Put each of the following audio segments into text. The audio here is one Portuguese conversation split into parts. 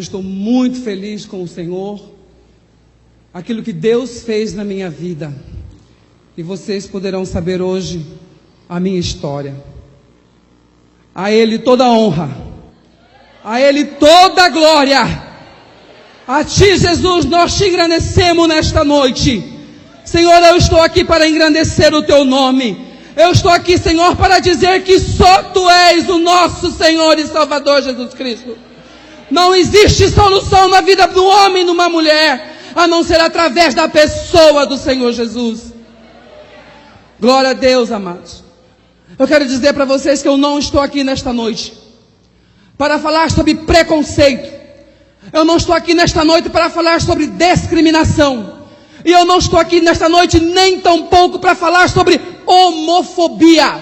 estou muito feliz com o Senhor, aquilo que Deus fez na minha vida. E vocês poderão saber hoje a minha história. A Ele toda a honra, a Ele toda a glória. A Ti, Jesus, nós te engrandecemos nesta noite. Senhor, eu estou aqui para engrandecer o Teu nome. Eu estou aqui, Senhor, para dizer que só Tu és o nosso Senhor e Salvador Jesus Cristo. Não existe solução na vida de um homem e de uma mulher, a não ser através da pessoa do Senhor Jesus. Glória a Deus, amados. Eu quero dizer para vocês que eu não estou aqui nesta noite para falar sobre preconceito. Eu não estou aqui nesta noite para falar sobre discriminação. E eu não estou aqui nesta noite nem tampouco para falar sobre homofobia.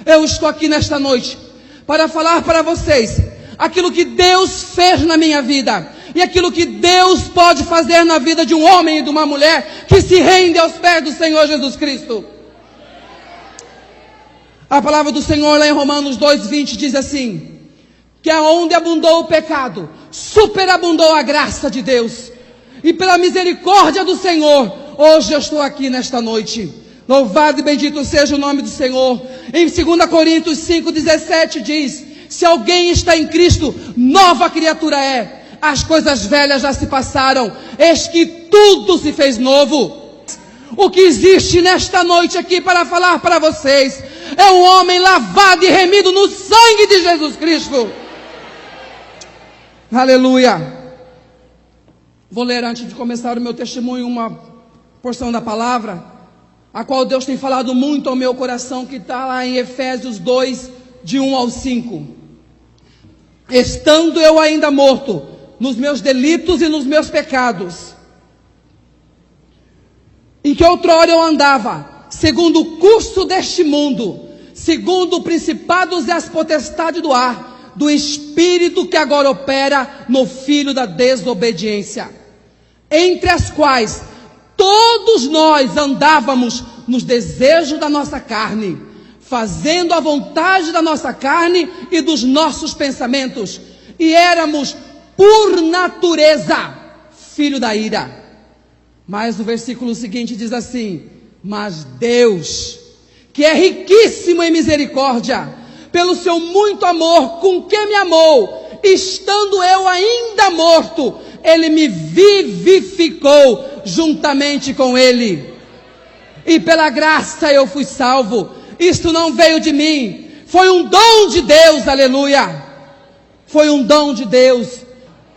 Eu estou aqui nesta noite para falar para vocês aquilo que Deus fez na minha vida e aquilo que Deus pode fazer na vida de um homem e de uma mulher que se rende aos pés do Senhor Jesus Cristo. A palavra do Senhor lá em Romanos 2:20 diz assim: que aonde abundou o pecado, superabundou a graça de Deus. E pela misericórdia do Senhor, hoje eu estou aqui nesta noite. Louvado e bendito seja o nome do Senhor. Em 2 Coríntios 5:17 diz: se alguém está em Cristo, nova criatura é. As coisas velhas já se passaram, eis que tudo se fez novo. O que existe nesta noite aqui para falar para vocês é um homem lavado e remido no sangue de Jesus Cristo. Aleluia. Vou ler antes de começar o meu testemunho uma porção da palavra, a qual Deus tem falado muito ao meu coração, que está lá em Efésios 2, de 1 ao 5. Estando eu ainda morto nos meus delitos e nos meus pecados, em que outrora eu andava, segundo o curso deste mundo, segundo principados e as potestades do ar, do espírito que agora opera no filho da desobediência, entre as quais todos nós andávamos nos desejos da nossa carne, fazendo a vontade da nossa carne e dos nossos pensamentos, e éramos por natureza filho da ira. Mas o versículo seguinte diz assim: mas Deus, que é riquíssimo em misericórdia, pelo seu muito amor com que me amou, estando eu ainda morto, Ele me vivificou juntamente com Ele. E pela graça eu fui salvo. Isto não veio de mim, foi um dom de Deus, aleluia. Foi um dom de Deus.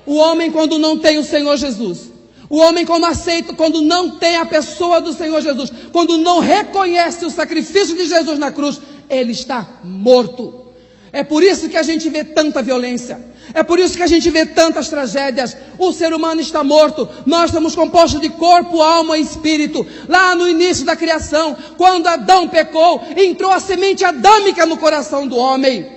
O homem, quando não tem o Senhor Jesus, o homem quando aceita, quando não tem a pessoa do Senhor Jesus, quando não reconhece o sacrifício de Jesus na cruz, ele está morto. É por isso que a gente vê tanta violência, é por isso que a gente vê tantas tragédias. O ser humano está morto. Nós estamos compostos de corpo, alma e espírito. Lá no início da criação, quando Adão pecou, entrou a semente adâmica no coração do homem.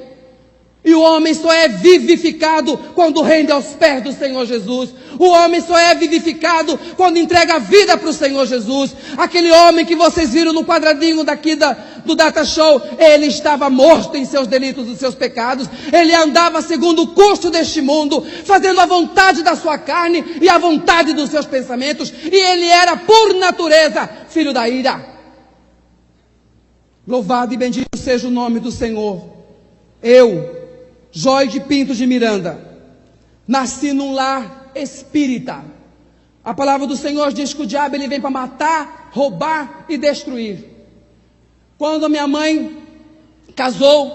E o homem só é vivificado quando rende aos pés do Senhor Jesus. O homem só é vivificado quando entrega a vida para o Senhor Jesus. Aquele homem que vocês viram no quadradinho daqui do Data Show, ele estava morto em seus delitos e seus pecados. Ele andava segundo o curso deste mundo, fazendo a vontade da sua carne e a vontade dos seus pensamentos. E ele era, por natureza, filho da ira. Louvado e bendito seja o nome do Senhor. Eu, Joide Pinto de Miranda, nasci num lar espírita. A palavra do Senhor diz que o diabo ele vem para matar, roubar e destruir. Quando a minha mãe casou,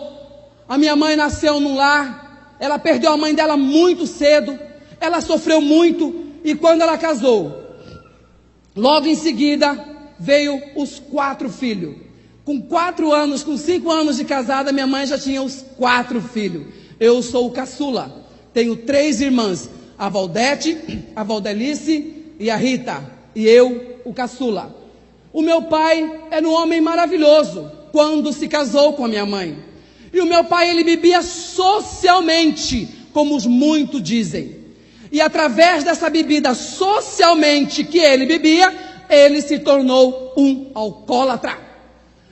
a minha mãe nasceu num lar, ela perdeu a mãe dela muito cedo, ela sofreu muito, e quando ela casou, logo em seguida veio os 4 filhos. Com 4 anos, com 5 anos de casada, minha mãe já tinha os 4 filhos. Eu sou o caçula, tenho 3 irmãs, a Valdete, a Valdelice e a Rita, e eu, o caçula. O meu pai era um homem maravilhoso quando se casou com a minha mãe. E o meu pai, ele bebia socialmente, como os muitos dizem. E através dessa bebida socialmente que ele bebia, ele se tornou um alcoólatra.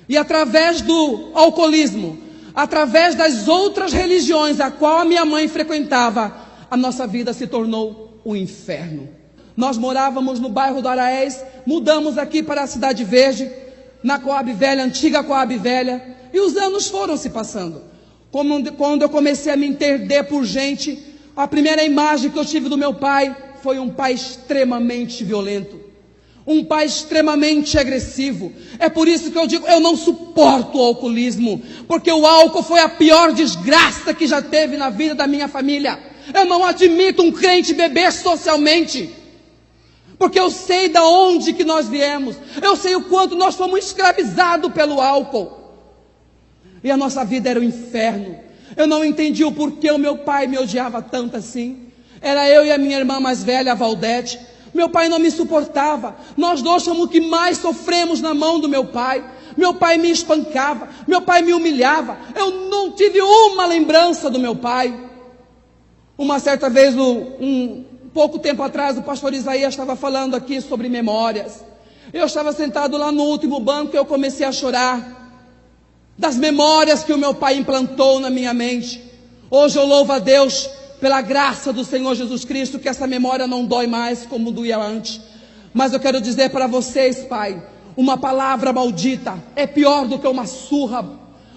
E através do alcoolismo, através das outras religiões a qual a minha mãe frequentava, a nossa vida se tornou um inferno. Nós morávamos no bairro do Araés, mudamos aqui para a Cidade Verde, na Coab Velha, antiga Coab Velha, e os anos foram se passando. Quando eu comecei a me entender por gente, a primeira imagem que eu tive do meu pai foi um pai extremamente violento, um pai extremamente agressivo. É por isso que eu digo, eu não suporto o alcoolismo, porque o álcool foi a pior desgraça que já teve na vida da minha família. Eu não admito um crente beber socialmente, porque eu sei de onde que nós viemos, eu sei o quanto nós fomos escravizados pelo álcool, e a nossa vida era um inferno. Eu não entendi o porquê o meu pai me odiava tanto assim. Era eu e a minha irmã mais velha, a Valdete. Meu pai não me suportava. Nós dois somos o que mais sofremos na mão do meu pai. Meu pai me espancava, meu pai me humilhava. Eu não tive uma lembrança do meu pai. Uma certa vez, pouco tempo atrás, o pastor Isaías estava falando aqui sobre memórias. Eu estava sentado lá no último banco e eu comecei a chorar das memórias que o meu pai implantou na minha mente. Hoje eu louvo a Deus pela graça do Senhor Jesus Cristo, que essa memória não dói mais como doía antes. Mas eu quero dizer para vocês, pai, uma palavra maldita é pior do que uma surra.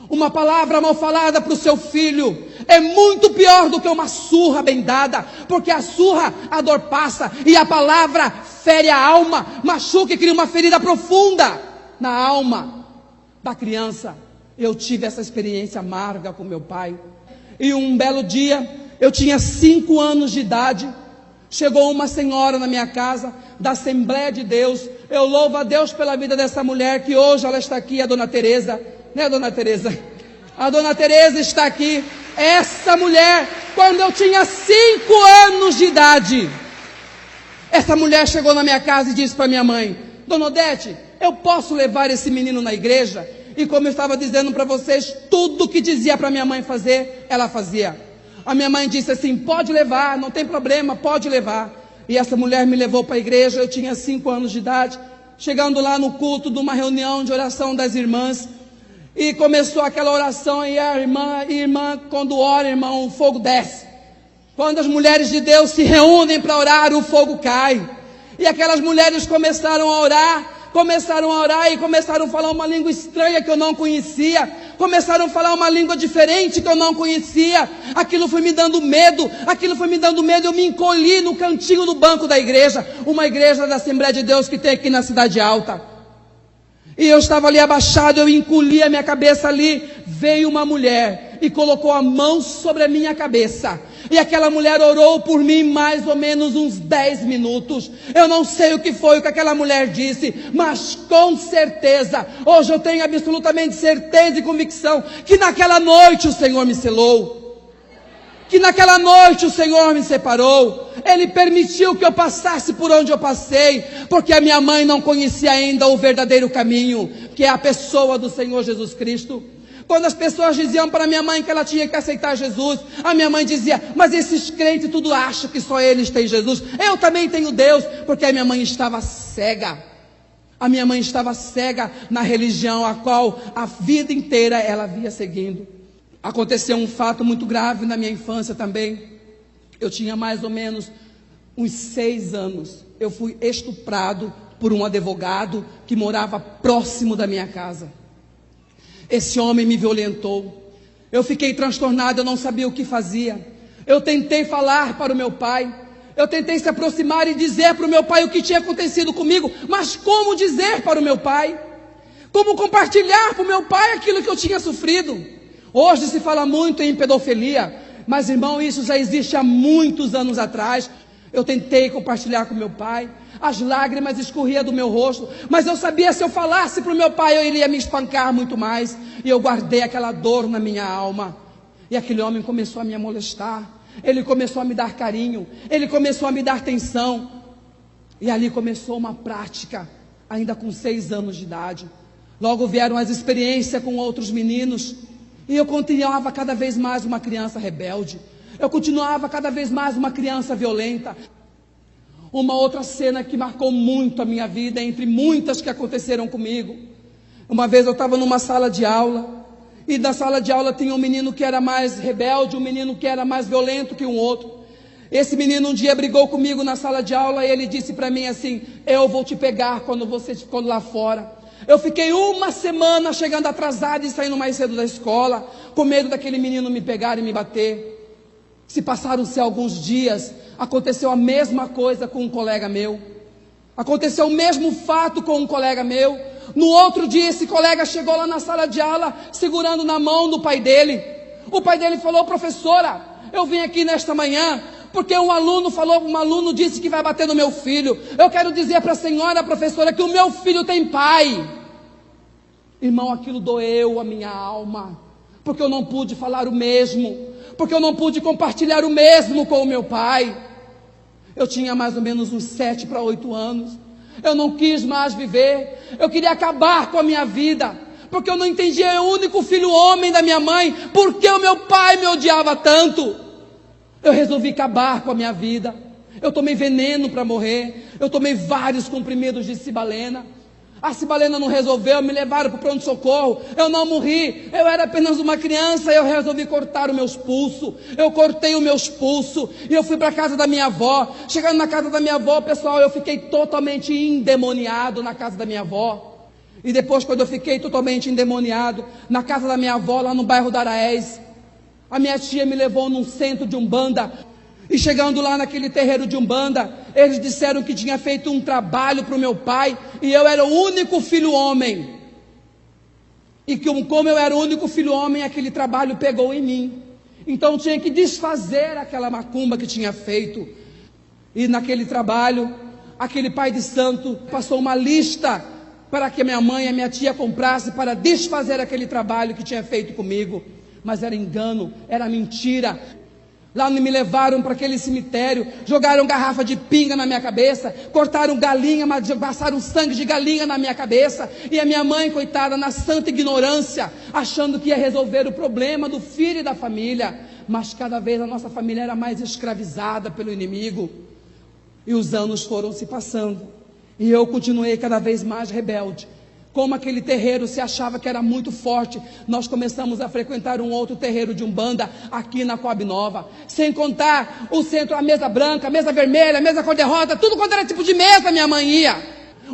Uma palavra mal falada para o seu filho é muito pior do que uma surra bem dada, porque a surra, a dor passa, e a palavra fere a alma, machuca e cria uma ferida profunda na alma da criança. Eu tive essa experiência amarga com meu pai. E um belo dia, eu tinha 5 anos de idade, chegou uma senhora na minha casa, da Assembleia de Deus. Eu louvo a Deus pela vida dessa mulher, que hoje ela está aqui, a dona Tereza, né, dona Tereza? A dona Tereza está aqui. Essa mulher, quando eu tinha 5 anos de idade, essa mulher chegou na minha casa e disse para minha mãe: Dona Odete, eu posso levar esse menino na igreja? E como eu estava dizendo para vocês, tudo que dizia para minha mãe fazer, ela fazia. A minha mãe disse assim: pode levar, não tem problema, pode levar. E essa mulher me levou para a igreja. Eu tinha 5 anos de idade, chegando lá no culto de uma reunião de oração das irmãs, e começou aquela oração, e a irmã, quando ora, irmão, o fogo desce. Quando as mulheres de Deus se reúnem para orar, o fogo cai. E aquelas mulheres começaram a orar e começaram a falar uma língua estranha que eu não conhecia, começaram a falar uma língua diferente que eu não conhecia. Aquilo foi me dando medo, eu me encolhi no cantinho do banco da igreja, uma igreja da Assembleia de Deus que tem aqui na Cidade Alta. E eu estava ali abaixado, eu encolhi a minha cabeça ali. Veio uma mulher e colocou a mão sobre a minha cabeça, e aquela mulher orou por mim mais ou menos uns 10 minutos. Eu não sei o que foi que aquela mulher disse, mas com certeza, hoje eu tenho absolutamente certeza e convicção, que naquela noite o Senhor me selou, que naquela noite o Senhor me separou. Ele permitiu que eu passasse por onde eu passei, porque a minha mãe não conhecia ainda o verdadeiro caminho, que é a pessoa do Senhor Jesus Cristo. Quando as pessoas diziam para minha mãe que ela tinha que aceitar Jesus, a minha mãe dizia: mas esses crentes tudo acham que só eles têm Jesus, eu também tenho Deus. Porque a minha mãe estava cega. A minha mãe estava cega na religião a qual a vida inteira ela vinha seguindo. Aconteceu um fato muito grave na minha infância também. Eu tinha mais ou menos uns 6 anos. Eu fui estuprado por um advogado que morava próximo da minha casa. Esse homem me violentou. Eu fiquei transtornado, eu não sabia o que fazia. Eu tentei falar para o meu pai, eu tentei se aproximar e dizer para o meu pai o que tinha acontecido comigo, mas como dizer para o meu pai? Como compartilhar para o meu pai aquilo que eu tinha sofrido? Hoje se fala muito em pedofilia, mas irmão, isso já existe há muitos anos atrás. Eu tentei compartilhar com meu pai, as lágrimas escorriam do meu rosto, mas eu sabia, se eu falasse para o meu pai, eu iria me espancar muito mais. E eu guardei aquela dor na minha alma. E aquele homem começou a me molestar, ele começou a me dar carinho, ele começou a me dar atenção. E ali começou uma prática, ainda com 6 anos de idade. Logo vieram as experiências com outros meninos, e eu continuava cada vez mais uma criança rebelde. Eu continuava cada vez mais uma criança violenta. Uma outra cena que marcou muito a minha vida, entre muitas que aconteceram comigo. Uma vez eu estava numa sala de aula, e na sala de aula tinha um menino que era mais rebelde, um menino que era mais violento que um outro. Esse menino um dia brigou comigo na sala de aula e ele disse para mim assim: eu vou te pegar quando você ficou lá fora. Eu fiquei uma semana chegando atrasado e saindo mais cedo da escola, com medo daquele menino me pegar e me bater. Se passaram-se alguns dias, aconteceu a mesma coisa com um colega meu. Aconteceu o mesmo fato com um colega meu. No outro dia, esse colega chegou lá na sala de aula, segurando na mão do pai dele. O pai dele falou: professora, eu vim aqui nesta manhã porque um aluno disse que vai bater no meu filho. Eu quero dizer para a senhora, professora, que o meu filho tem pai. Irmão, aquilo doeu a minha alma, porque eu não pude falar o mesmo, porque eu não pude compartilhar o mesmo com o meu pai. Eu tinha mais ou menos uns 7 para 8 anos. Eu não quis mais viver. Eu queria acabar com a minha vida, porque eu não entendia, o único filho homem da minha mãe, por que o meu pai me odiava tanto. Eu resolvi acabar com a minha vida. Eu tomei veneno para morrer. Eu tomei vários comprimidos de cibalena. A cibalena não resolveu, me levaram para o pronto-socorro. Eu não morri, eu era apenas uma criança. Eu resolvi cortar os meus pulsos. Eu cortei os meus pulsos e eu fui para a casa da minha avó. Chegando na casa da minha avó, pessoal, eu fiquei totalmente endemoniado na casa da minha avó. E depois, quando eu fiquei totalmente endemoniado na casa da minha avó, lá no bairro da Araés, a minha tia me levou num centro de Umbanda. E chegando lá naquele terreiro de Umbanda, eles disseram que tinha feito um trabalho para o meu pai, e eu era o único filho homem. E que como eu era o único filho homem, aquele trabalho pegou em mim. Então tinha que desfazer aquela macumba que tinha feito. E naquele trabalho, aquele pai de santo passou uma lista para que minha mãe e a minha tia comprassem para desfazer aquele trabalho que tinha feito comigo. Mas era engano, era mentira. Lá me levaram para aquele cemitério, jogaram garrafa de pinga na minha cabeça, cortaram galinha, passaram sangue de galinha na minha cabeça, e a minha mãe, coitada, na santa ignorância, achando que ia resolver o problema do filho e da família. Mas cada vez a nossa família era mais escravizada pelo inimigo, e os anos foram se passando, e eu continuei cada vez mais rebelde. Como aquele terreiro se achava que era muito forte, nós começamos a frequentar um outro terreiro de Umbanda aqui na Coab Nova. Sem contar o centro, a mesa branca, a mesa vermelha, a mesa cor-de-rosa, tudo quanto era tipo de mesa, minha mãe ia.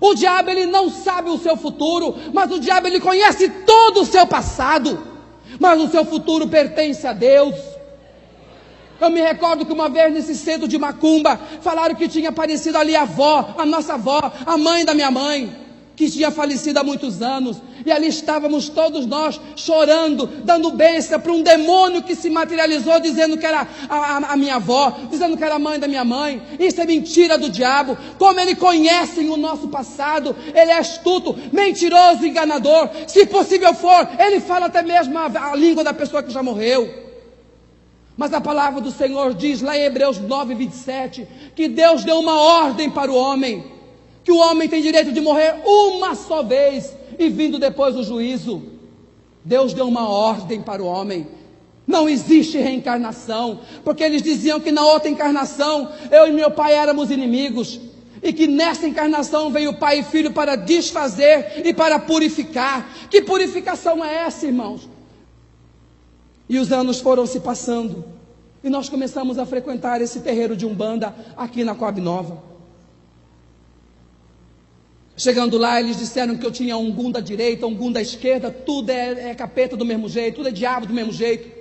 O diabo, ele não sabe o seu futuro, mas o diabo, ele conhece todo o seu passado. Mas o seu futuro pertence a Deus. Eu me recordo que uma vez nesse centro de macumba, falaram que tinha aparecido ali a avó, a nossa avó, a mãe da minha mãe, que tinha falecido há muitos anos, e ali estávamos todos nós chorando, dando bênção para um demônio que se materializou, dizendo que era a minha avó, dizendo que era a mãe da minha mãe. Isso é mentira do diabo. Como ele conhece o nosso passado, ele é astuto, mentiroso, enganador. Se possível for, ele fala até mesmo a língua da pessoa que já morreu. Mas a palavra do Senhor diz lá em Hebreus 9:27, que Deus deu uma ordem para o homem, que o homem tem direito de morrer uma só vez, e vindo depois o juízo. Deus deu uma ordem para o homem. Não existe reencarnação, porque eles diziam que na outra encarnação, eu e meu pai éramos inimigos, e que nessa encarnação veio pai e filho para desfazer e para purificar. Que purificação é essa, irmãos? E os anos foram se passando, e nós começamos a frequentar esse terreiro de Umbanda aqui na Coab Nova. Chegando lá, eles disseram que eu tinha um gun da direita, um gun da esquerda, tudo é capeta do mesmo jeito, tudo é diabo do mesmo jeito,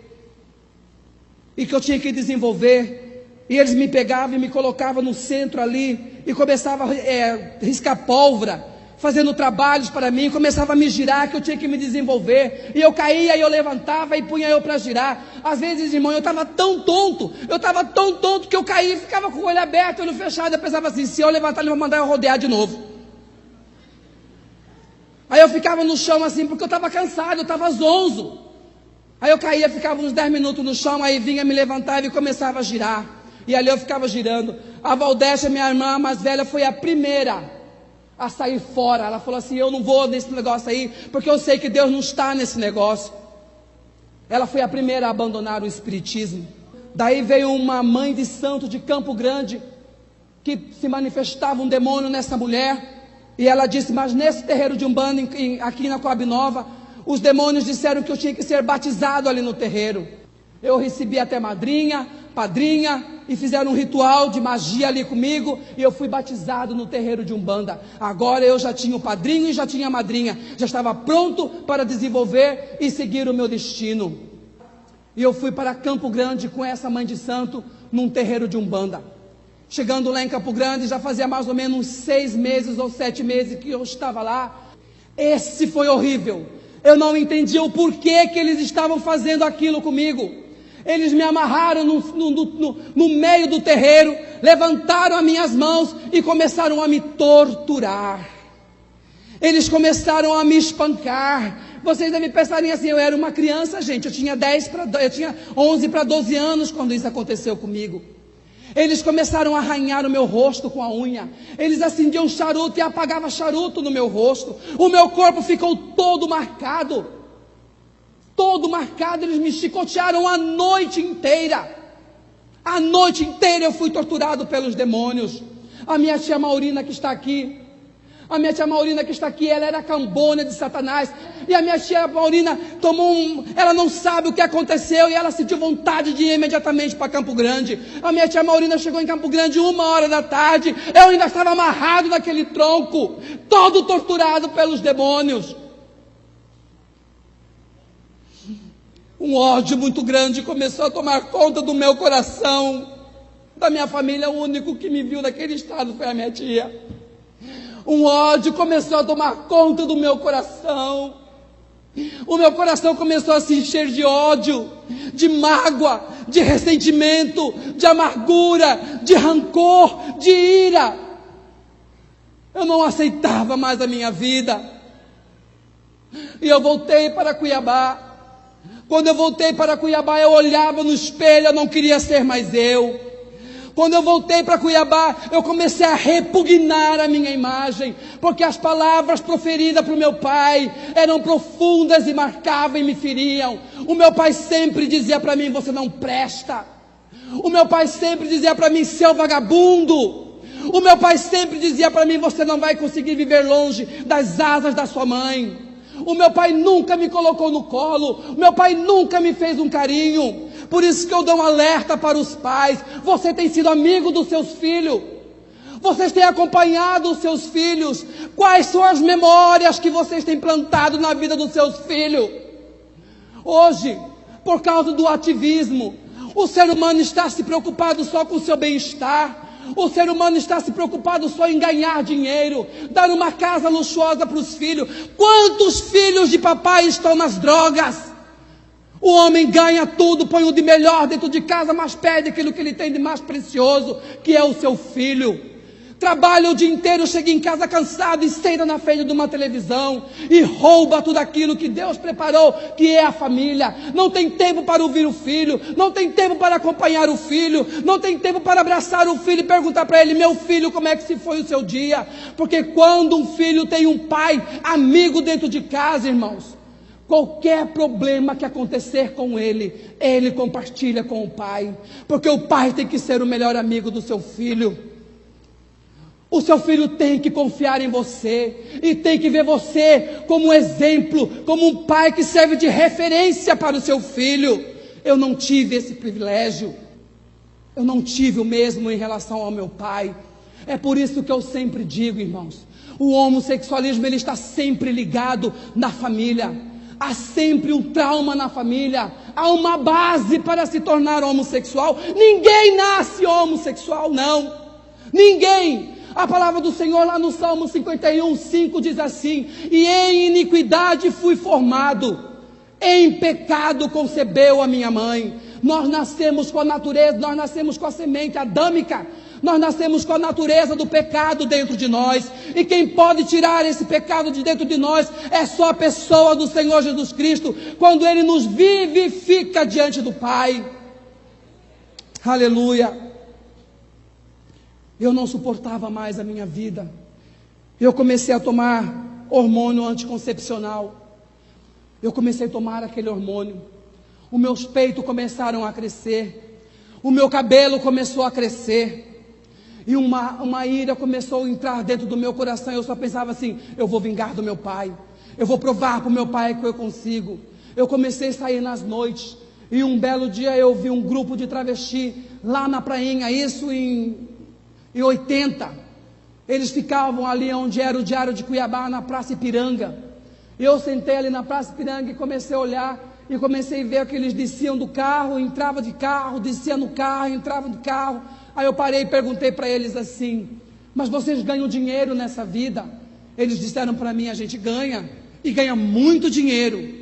e que eu tinha que desenvolver. E eles me pegavam e me colocavam no centro ali, e começavam a riscar pólvora, fazendo trabalhos para mim, começava a me girar, que eu tinha que me desenvolver, e eu caía e eu levantava e punha eu para girar. Às vezes, irmão, eu estava tão tonto que eu caía e ficava com o olho aberto, olho fechado. Eu pensava assim: se eu levantar, ele vai mandar eu rodear de novo. Aí eu ficava no chão assim, porque eu estava cansado, eu estava zonzo. Aí eu caía, ficava uns 10 minutos no chão, aí vinha, me levantava e começava a girar. E ali eu ficava girando. A Valdécia, minha irmã mais velha, foi a primeira a sair fora. Ela falou assim: eu não vou nesse negócio aí, porque eu sei que Deus não está nesse negócio. Ela foi a primeira a abandonar o espiritismo. Daí veio uma mãe de santo de Campo Grande, que se manifestava um demônio nessa mulher. E ela disse: mas nesse terreiro de Umbanda, aqui na Coab Nova, os demônios disseram que eu tinha que ser batizado ali no terreiro. Eu recebi até madrinha, padrinha, e fizeram um ritual de magia ali comigo, e eu fui batizado no terreiro de Umbanda. Agora eu já tinha o padrinho e já tinha a madrinha, já estava pronto para desenvolver e seguir o meu destino. E eu fui para Campo Grande com essa mãe de santo, num terreiro de Umbanda. Chegando lá em Campo Grande, já fazia mais ou menos 6 meses ou 7 meses que eu estava lá. Esse foi horrível. Eu não entendia o porquê que eles estavam fazendo aquilo comigo. Eles me amarraram no meio do terreiro, levantaram as minhas mãos e começaram a me torturar. Eles começaram a me espancar. Vocês devem pensarem assim, eu era uma criança, gente, eu tinha 11 para 12 anos quando isso aconteceu comigo. Eles começaram a arranhar o meu rosto com a unha. Eles acendiam charuto e apagavam charuto no meu rosto. O meu corpo ficou todo marcado. Todo marcado, eles me chicotearam a noite inteira. A noite inteira eu fui torturado pelos demônios. A minha tia Maurina que está aqui, ela era cambona de Satanás. E a minha tia Maurina ela não sabe o que aconteceu e ela sentiu vontade de ir imediatamente para Campo Grande. A minha tia Maurina chegou em Campo Grande 1h da tarde. Eu ainda estava amarrado naquele tronco, todo torturado pelos demônios. Um ódio muito grande começou a tomar conta do meu coração, da minha família. O único que me viu naquele estado foi a minha tia. Um ódio começou a tomar conta do meu coração. O meu coração começou a se encher de ódio, de mágoa, de ressentimento, de amargura, de rancor, de ira. Eu não aceitava mais a minha vida. E eu voltei para Cuiabá. Quando eu voltei para Cuiabá, eu olhava no espelho, eu não queria ser mais eu. Quando eu voltei para Cuiabá, eu comecei a repugnar a minha imagem, porque as palavras proferidas para o meu pai eram profundas e marcavam e me feriam. O meu pai sempre dizia para mim, você não presta. O meu pai sempre dizia para mim, seu vagabundo. O meu pai sempre dizia para mim, você não vai conseguir viver longe das asas da sua mãe. O meu pai nunca me colocou no colo, o meu pai nunca me fez um carinho. Por isso que eu dou um alerta para os pais. Você tem sido amigo dos seus filhos, vocês têm acompanhado os seus filhos. Quais são as memórias que vocês têm plantado na vida dos seus filhos? Hoje, por causa do ativismo, o ser humano está se preocupado só com o seu bem-estar. O ser humano está se preocupado só em ganhar dinheiro, dar uma casa luxuosa para os filhos. Quantos filhos de papai estão nas drogas? O homem ganha tudo, põe o de melhor dentro de casa, mas perde aquilo que ele tem de mais precioso, que é o seu filho. Trabalha o dia inteiro, chega em casa cansado e senta na frente de uma televisão e rouba tudo aquilo que Deus preparou, que é a família. Não tem tempo para ouvir o filho, não tem tempo para acompanhar o filho, não tem tempo para abraçar o filho e perguntar para ele, meu filho, como é que se foi o seu dia? Porque quando um filho tem um pai amigo dentro de casa, irmãos, qualquer problema que acontecer com ele, ele compartilha com o pai, porque o pai tem que ser o melhor amigo do seu filho. O seu filho tem que confiar em você e tem que ver você como um exemplo, como um pai que serve de referência para o seu filho. Eu não tive esse privilégio, eu não tive o mesmo em relação ao meu pai. É por isso que eu sempre digo, irmãos, o homossexualismo ele está sempre ligado na família. Há sempre um trauma na família, há uma base para se tornar homossexual. Ninguém nasce homossexual, não, ninguém. A palavra do Senhor lá no Salmo 51:5 diz assim, e em iniquidade fui formado, em pecado concebeu a minha mãe. Nós nascemos com a natureza, nós nascemos com a semente adâmica, nós nascemos com a natureza do pecado dentro de nós, e quem pode tirar esse pecado de dentro de nós é só a pessoa do Senhor Jesus Cristo, quando Ele nos vivifica diante do Pai. Aleluia. Eu não suportava mais a minha vida. Eu comecei a tomar hormônio anticoncepcional. Eu comecei a tomar aquele hormônio. Os meus peitos começaram a crescer. O meu cabelo começou a crescer. E uma ira começou a entrar dentro do meu coração. Eu só pensava assim, eu vou vingar do meu pai. Eu vou provar para o meu pai que eu consigo. Eu comecei a sair nas noites. E um belo dia eu vi um grupo de travesti lá na prainha, isso em 80. Eles ficavam ali onde era o Diário de Cuiabá, na Praça Ipiranga. E eu sentei ali na Praça Ipiranga e comecei a olhar, e comecei a ver que eles desciam do carro, entravam de carro, desciam no carro, entravam do carro. Aí eu parei e perguntei para eles assim: mas vocês ganham dinheiro nessa vida? Eles disseram para mim: a gente ganha, e ganha muito dinheiro.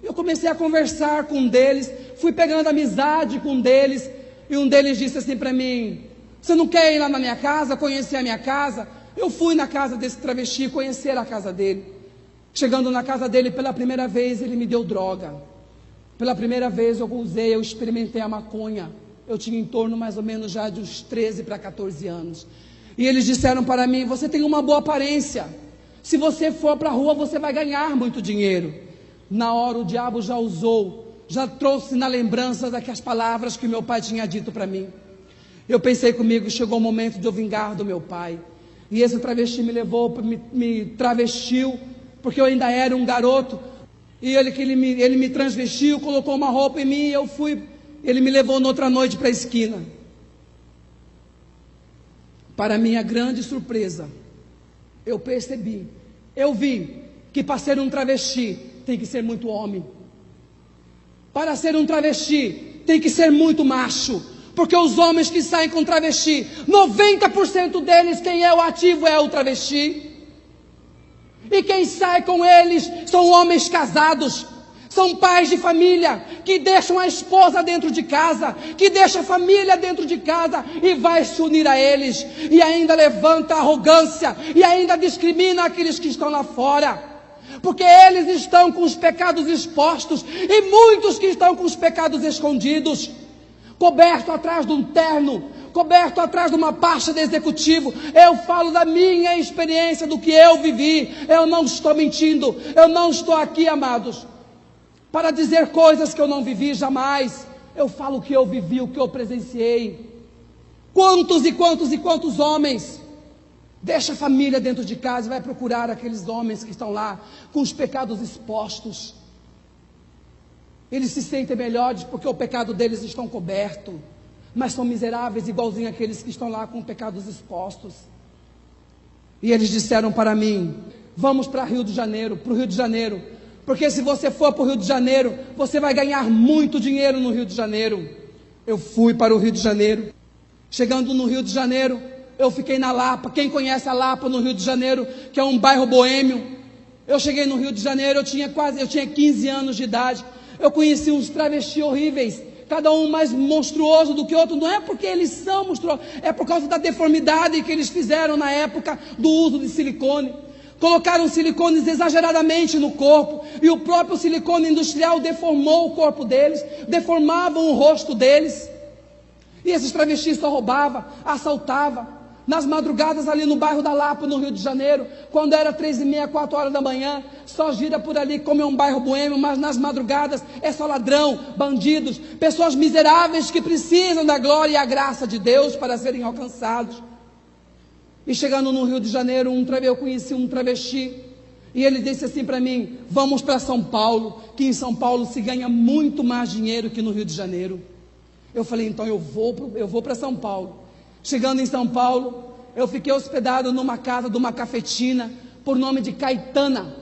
Eu comecei a conversar com um deles, fui pegando amizade com um deles, e um deles disse assim para mim: você não quer ir lá na minha casa, conhecer a minha casa? Eu fui na casa desse travesti, conhecer a casa dele. Chegando na casa dele pela primeira vez, ele me deu droga. Pela primeira vez eu experimentei a maconha. Eu tinha em torno mais ou menos já de uns 13 para 14 anos. E eles disseram para mim: você tem uma boa aparência. Se você for para a rua, você vai ganhar muito dinheiro. Na hora o diabo já usou, já trouxe na lembrança daquelas palavras que meu pai tinha dito para mim. Eu pensei comigo: chegou o momento de eu vingar do meu pai. E esse travesti me levou, me travestiu, porque eu ainda era um garoto. E ele me transvestiu, colocou uma roupa em mim, e eu fui. Ele me levou noutra noite para a esquina. Para minha grande surpresa, eu percebi, eu vi que para ser um travesti tem que ser muito homem. Para ser um travesti tem que ser muito macho. Porque os homens que saem com travesti, 90% deles, quem é o ativo é o travesti. E quem sai com eles são homens casados, são pais de família, que deixam a esposa dentro de casa, que deixam a família dentro de casa e vai se unir a eles, e ainda levanta arrogância, e ainda discrimina aqueles que estão lá fora, porque eles estão com os pecados expostos, e muitos que estão com os pecados escondidos, coberto atrás de um terno, coberto atrás de uma pasta de executivo. Eu falo da minha experiência, do que eu vivi. Eu não estou mentindo, eu não estou aqui, amados, para dizer coisas que eu não vivi jamais. Eu falo o que eu vivi, o que eu presenciei. Quantos e quantos e quantos homens deixa a família dentro de casa e vai procurar aqueles homens que estão lá com os pecados expostos. Eles se sentem melhores porque o pecado deles estão coberto, mas são miseráveis igualzinho aqueles que estão lá com pecados expostos. E eles disseram para mim: vamos para Rio de Janeiro, porque se você for para o Rio de Janeiro, você vai ganhar muito dinheiro no Rio de Janeiro. Eu fui para o Rio de Janeiro. Chegando no Rio de Janeiro, eu fiquei na Lapa. Quem conhece a Lapa no Rio de Janeiro, que é um bairro boêmio? Eu cheguei no Rio de Janeiro, eu tinha 15 anos de idade. Eu conheci uns travestis horríveis, cada um mais monstruoso do que o outro. Não é porque eles são monstruosos, é por causa da deformidade que eles fizeram na época do uso de silicone. Colocaram silicones exageradamente no corpo, e o próprio silicone industrial deformou o corpo deles, deformavam o rosto deles. E esses travestis só roubavam, assaltavam. Nas madrugadas ali no bairro da Lapa, no Rio de Janeiro, quando era 3h30, 4 horas da manhã, só gira por ali como é um bairro boêmio, mas nas madrugadas é só ladrão, bandidos, pessoas miseráveis que precisam da glória e a graça de Deus para serem alcançados. E chegando no Rio de Janeiro, eu conheci um travesti, e ele disse assim para mim: vamos para São Paulo, que em São Paulo se ganha muito mais dinheiro que no Rio de Janeiro. Eu falei: então eu vou para São Paulo. Chegando em São Paulo, eu fiquei hospedado numa casa de uma cafetina, por nome de Caetana.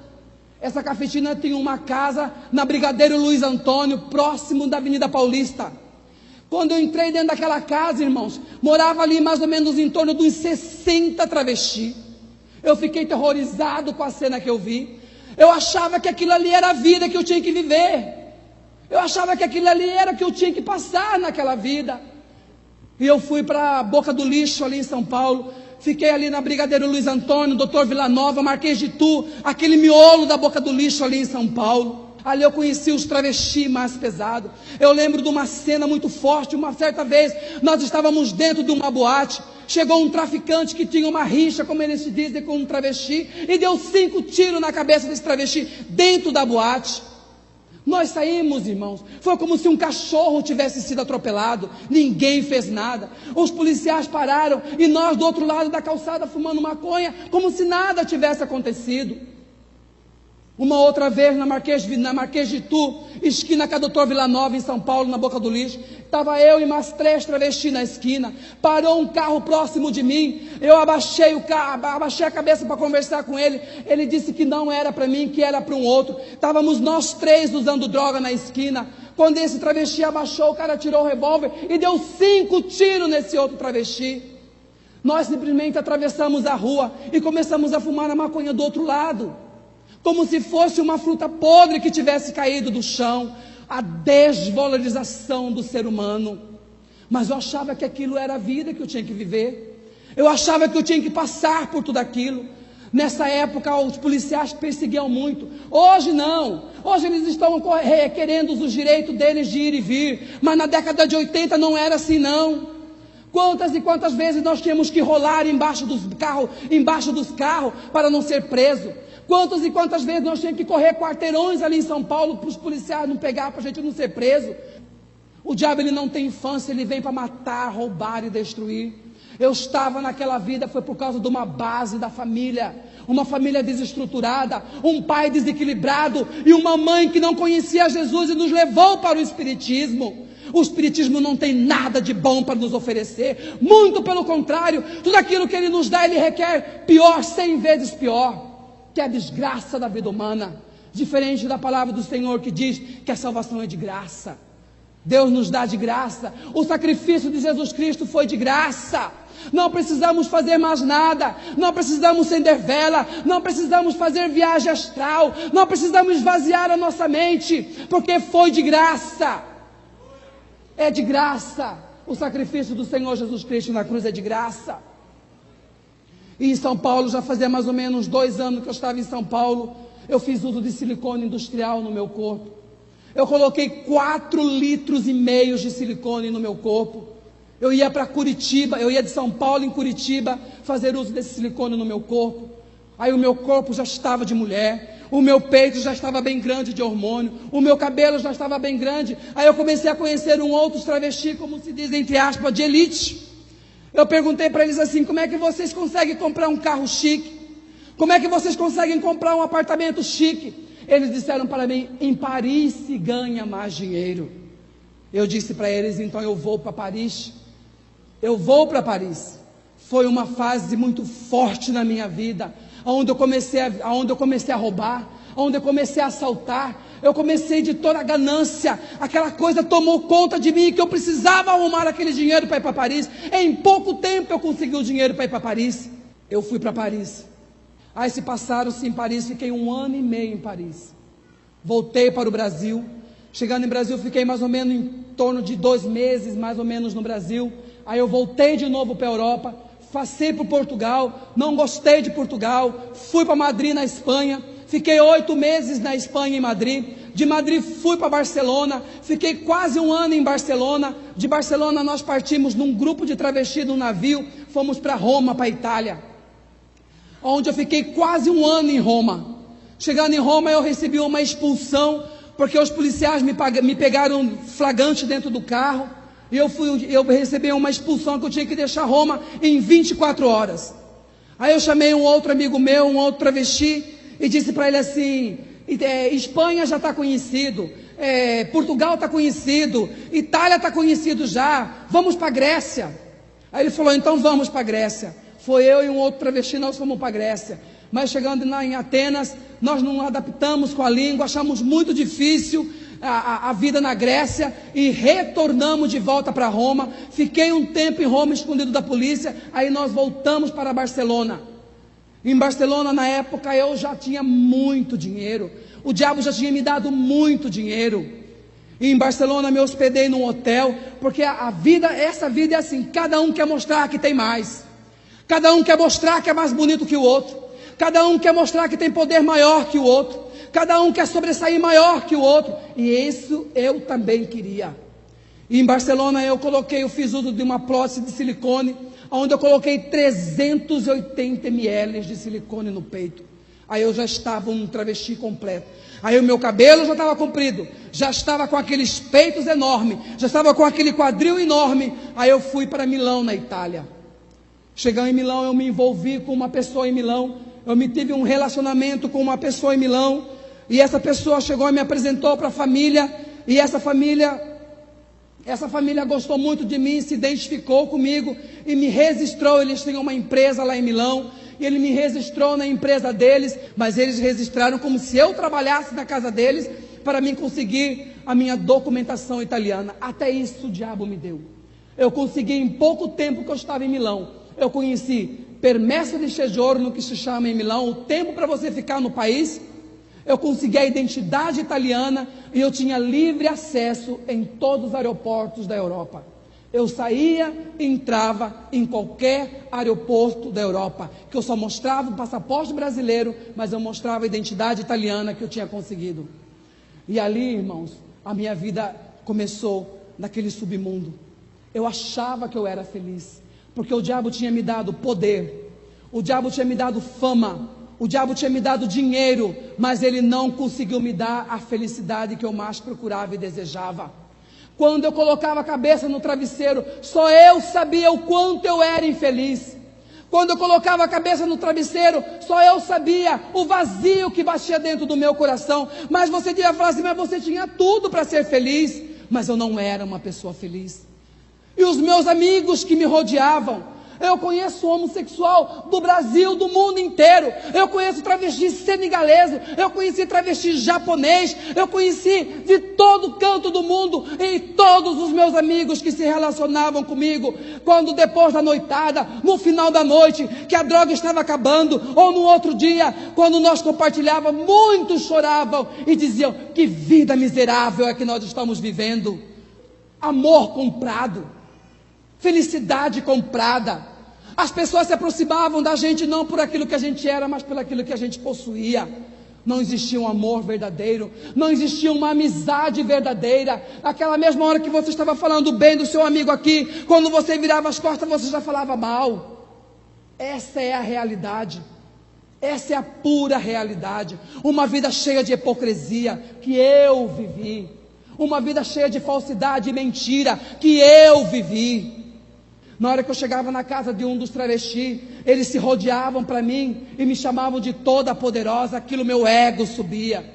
Essa cafetina tinha uma casa na Brigadeiro Luiz Antônio, próximo da Avenida Paulista. Quando eu entrei dentro daquela casa, irmãos, morava ali mais ou menos em torno de uns 60 travestis. Eu fiquei terrorizado com a cena que eu vi. Eu achava que aquilo ali era a vida que eu tinha que viver. Eu achava que aquilo ali era o que eu tinha que passar naquela vida. E eu fui para a Boca do Lixo, ali em São Paulo. Fiquei ali na Brigadeiro Luiz Antônio, Doutor Vila Nova, Marquês de Tu, aquele miolo da Boca do Lixo ali em São Paulo. Ali eu conheci os travestis mais pesados. Eu lembro de uma cena muito forte. Uma certa vez, nós estávamos dentro de uma boate. Chegou um traficante que tinha uma rixa, como eles se dizem, com um travesti, e deu 5 tiros na cabeça desse travesti, dentro da boate. Nós saímos, irmãos, foi como se um cachorro tivesse sido atropelado, ninguém fez nada. Os policiais pararam e nós do outro lado da calçada fumando maconha, como se nada tivesse acontecido. Uma outra vez na Marquês de Tu, esquina com a Doutor Vila Nova, em São Paulo, na Boca do Lixo. Estava eu e mais 3 travestis na esquina. Parou um carro próximo de mim. Eu abaixei a cabeça para conversar com ele. Ele disse que não era para mim, que era para um outro. Estávamos nós 3 usando droga na esquina. Quando esse travesti abaixou, o cara tirou o revólver e deu 5 tiros nesse outro travesti. Nós simplesmente atravessamos a rua e começamos a fumar a maconha do outro lado, como se fosse uma fruta podre que tivesse caído do chão. A desvalorização do ser humano. Mas eu achava que aquilo era a vida que eu tinha que viver. Eu achava que eu tinha que passar por tudo aquilo. Nessa época os policiais perseguiam muito. Hoje não. Hoje eles estão requerendo os direitos deles de ir e vir. Mas na década de 80 não era assim não. Quantas e quantas vezes nós tínhamos que rolar embaixo dos carros para não ser preso. Quantas e quantas vezes nós tínhamos que correr quarteirões ali em São Paulo para os policiais não pegar, para a gente não ser preso. O diabo, ele não tem infância, ele vem para matar, roubar e destruir. Eu estava naquela vida, foi por causa de uma base da família, uma família desestruturada, um pai desequilibrado e uma mãe que não conhecia Jesus e nos levou para o espiritismo. O espiritismo não tem nada de bom para nos oferecer, muito pelo contrário, tudo aquilo que ele nos dá, ele requer pior, 100 vezes pior, que é a desgraça da vida humana, diferente da palavra do Senhor que diz que a salvação é de graça. Deus nos dá de graça, o sacrifício de Jesus Cristo foi de graça, não precisamos fazer mais nada, não precisamos acender vela, não precisamos fazer viagem astral, não precisamos esvaziar a nossa mente, porque foi de graça. É de graça, o sacrifício do Senhor Jesus Cristo na cruz é de graça. E em São Paulo, já fazia mais ou menos 2 anos que eu estava em São Paulo, eu fiz uso de silicone industrial no meu corpo. Eu coloquei 4,5 litros de silicone no meu corpo. Eu ia para Curitiba, eu ia de São Paulo em Curitiba fazer uso desse silicone no meu corpo. Aí o meu corpo já estava de mulher, o meu peito já estava bem grande de hormônio, o meu cabelo já estava bem grande. Aí eu comecei a conhecer outros travestis, como se diz entre aspas, de elite. Eu perguntei para eles assim, como é que vocês conseguem comprar um carro chique? Como é que vocês conseguem comprar um apartamento chique? Eles disseram para mim, em Paris se ganha mais dinheiro. Eu disse para eles, então eu vou para Paris. Eu vou para Paris. Foi uma fase muito forte na minha vida, onde eu comecei a roubar, onde eu comecei a assaltar. Eu comecei de toda a ganância, aquela coisa tomou conta de mim, que eu precisava arrumar aquele dinheiro para ir para Paris. Em pouco tempo eu consegui o dinheiro para ir para Paris. Eu fui para Paris. Aí se passaram-se em Paris, fiquei 1 ano e meio em Paris. Voltei para o Brasil. Chegando em Brasil, fiquei mais ou menos em torno de 2 meses, mais ou menos no Brasil. Aí eu voltei de novo para a Europa, passei por Portugal, não gostei de Portugal, fui para Madrid, na Espanha. Fiquei 8 meses na Espanha, em Madrid. De Madrid fui para Barcelona. Fiquei quase 1 ano em Barcelona. De Barcelona nós partimos num grupo de travesti num navio. Fomos para Roma, para a Itália, onde eu fiquei quase 1 ano em Roma. Chegando em Roma eu recebi uma expulsão, porque os policiais me pegaram flagrante dentro do carro. E eu recebi uma expulsão que eu tinha que deixar Roma em 24 horas. Aí eu chamei um outro amigo meu, um outro travesti, e disse para ele assim, Espanha já está conhecido, Portugal está conhecido, Itália está conhecido já, vamos para a Grécia. Aí ele falou, então vamos para a Grécia. Foi eu e um outro travesti, nós fomos para a Grécia. Mas chegando lá em Atenas, nós não adaptamos com a língua, achamos muito difícil a vida na Grécia e retornamos de volta para Roma. Fiquei um tempo em Roma escondido da polícia, aí nós voltamos para Barcelona. Em Barcelona, na época, eu já tinha muito dinheiro. O diabo já tinha me dado muito dinheiro. E em Barcelona me hospedei num hotel, porque essa vida é assim, cada um quer mostrar que tem mais. Cada um quer mostrar que é mais bonito que o outro. Cada um quer mostrar que tem poder maior que o outro. Cada um quer sobressair maior que o outro. E isso eu também queria. E em Barcelona eu fiz uso de uma prótese de silicone, onde eu coloquei 380 ml de silicone no peito. Aí eu já estava um travesti completo. Aí o meu cabelo já estava comprido, já estava com aqueles peitos enormes, já estava com aquele quadril enorme. Aí eu fui para Milão, na Itália. Chegando em Milão, eu me envolvi com uma pessoa em Milão. Eu tive um relacionamento com uma pessoa em Milão. e essa pessoa chegou e me apresentou para a família, e essa família gostou muito de mim, se identificou comigo e me registrou. Eles tinham uma empresa lá em Milão, e ele me registrou na empresa deles, mas eles registraram como se eu trabalhasse na casa deles, para mim conseguir a minha documentação italiana. Até isso o diabo me deu. Eu consegui em pouco tempo que eu estava em Milão. Eu conheci permesso di soggiorno, que se chama em Milão, o tempo para você ficar no país. Eu consegui a identidade italiana e eu tinha livre acesso em todos os aeroportos da Europa. Eu saía e entrava em qualquer aeroporto da Europa, que eu só mostrava o passaporte brasileiro, mas eu mostrava a identidade italiana que eu tinha conseguido. E ali, irmãos, a minha vida começou naquele submundo. Eu achava que eu era feliz, porque o diabo tinha me dado poder, o diabo tinha me dado fama, o diabo tinha me dado dinheiro, mas ele não conseguiu me dar a felicidade que eu mais procurava e desejava. Quando eu colocava a cabeça no travesseiro, só eu sabia o quanto eu era infeliz. Quando eu colocava a cabeça no travesseiro, só eu sabia o vazio que batia dentro do meu coração. Mas você devia falar assim, mas você tinha tudo para ser feliz. Mas eu não era uma pessoa feliz. E os meus amigos que me rodeavam, eu conheço homossexual do Brasil, do mundo inteiro. Eu conheço travesti senegalês, eu conheci travesti japonês, eu conheci de todo canto do mundo. E todos os meus amigos que se relacionavam comigo, quando depois da noitada, no final da noite, que a droga estava acabando, ou no outro dia, quando nós compartilhávamos, muitos choravam e diziam, que vida miserável é que nós estamos vivendo. Amor comprado, felicidade comprada. As pessoas se aproximavam da gente não por aquilo que a gente era, mas por aquilo que a gente possuía. Não existia um amor verdadeiro, não existia uma amizade verdadeira. Naquela mesma hora que você estava falando bem do seu amigo aqui, quando você virava as costas, você já falava mal. Essa é a realidade. Essa é a pura realidade. Uma vida cheia de hipocrisia que eu vivi. Uma vida cheia de falsidade e mentira que eu vivi. Na hora que eu chegava na casa de um dos travestis, eles se rodeavam para mim e me chamavam de toda poderosa, aquilo meu ego subia.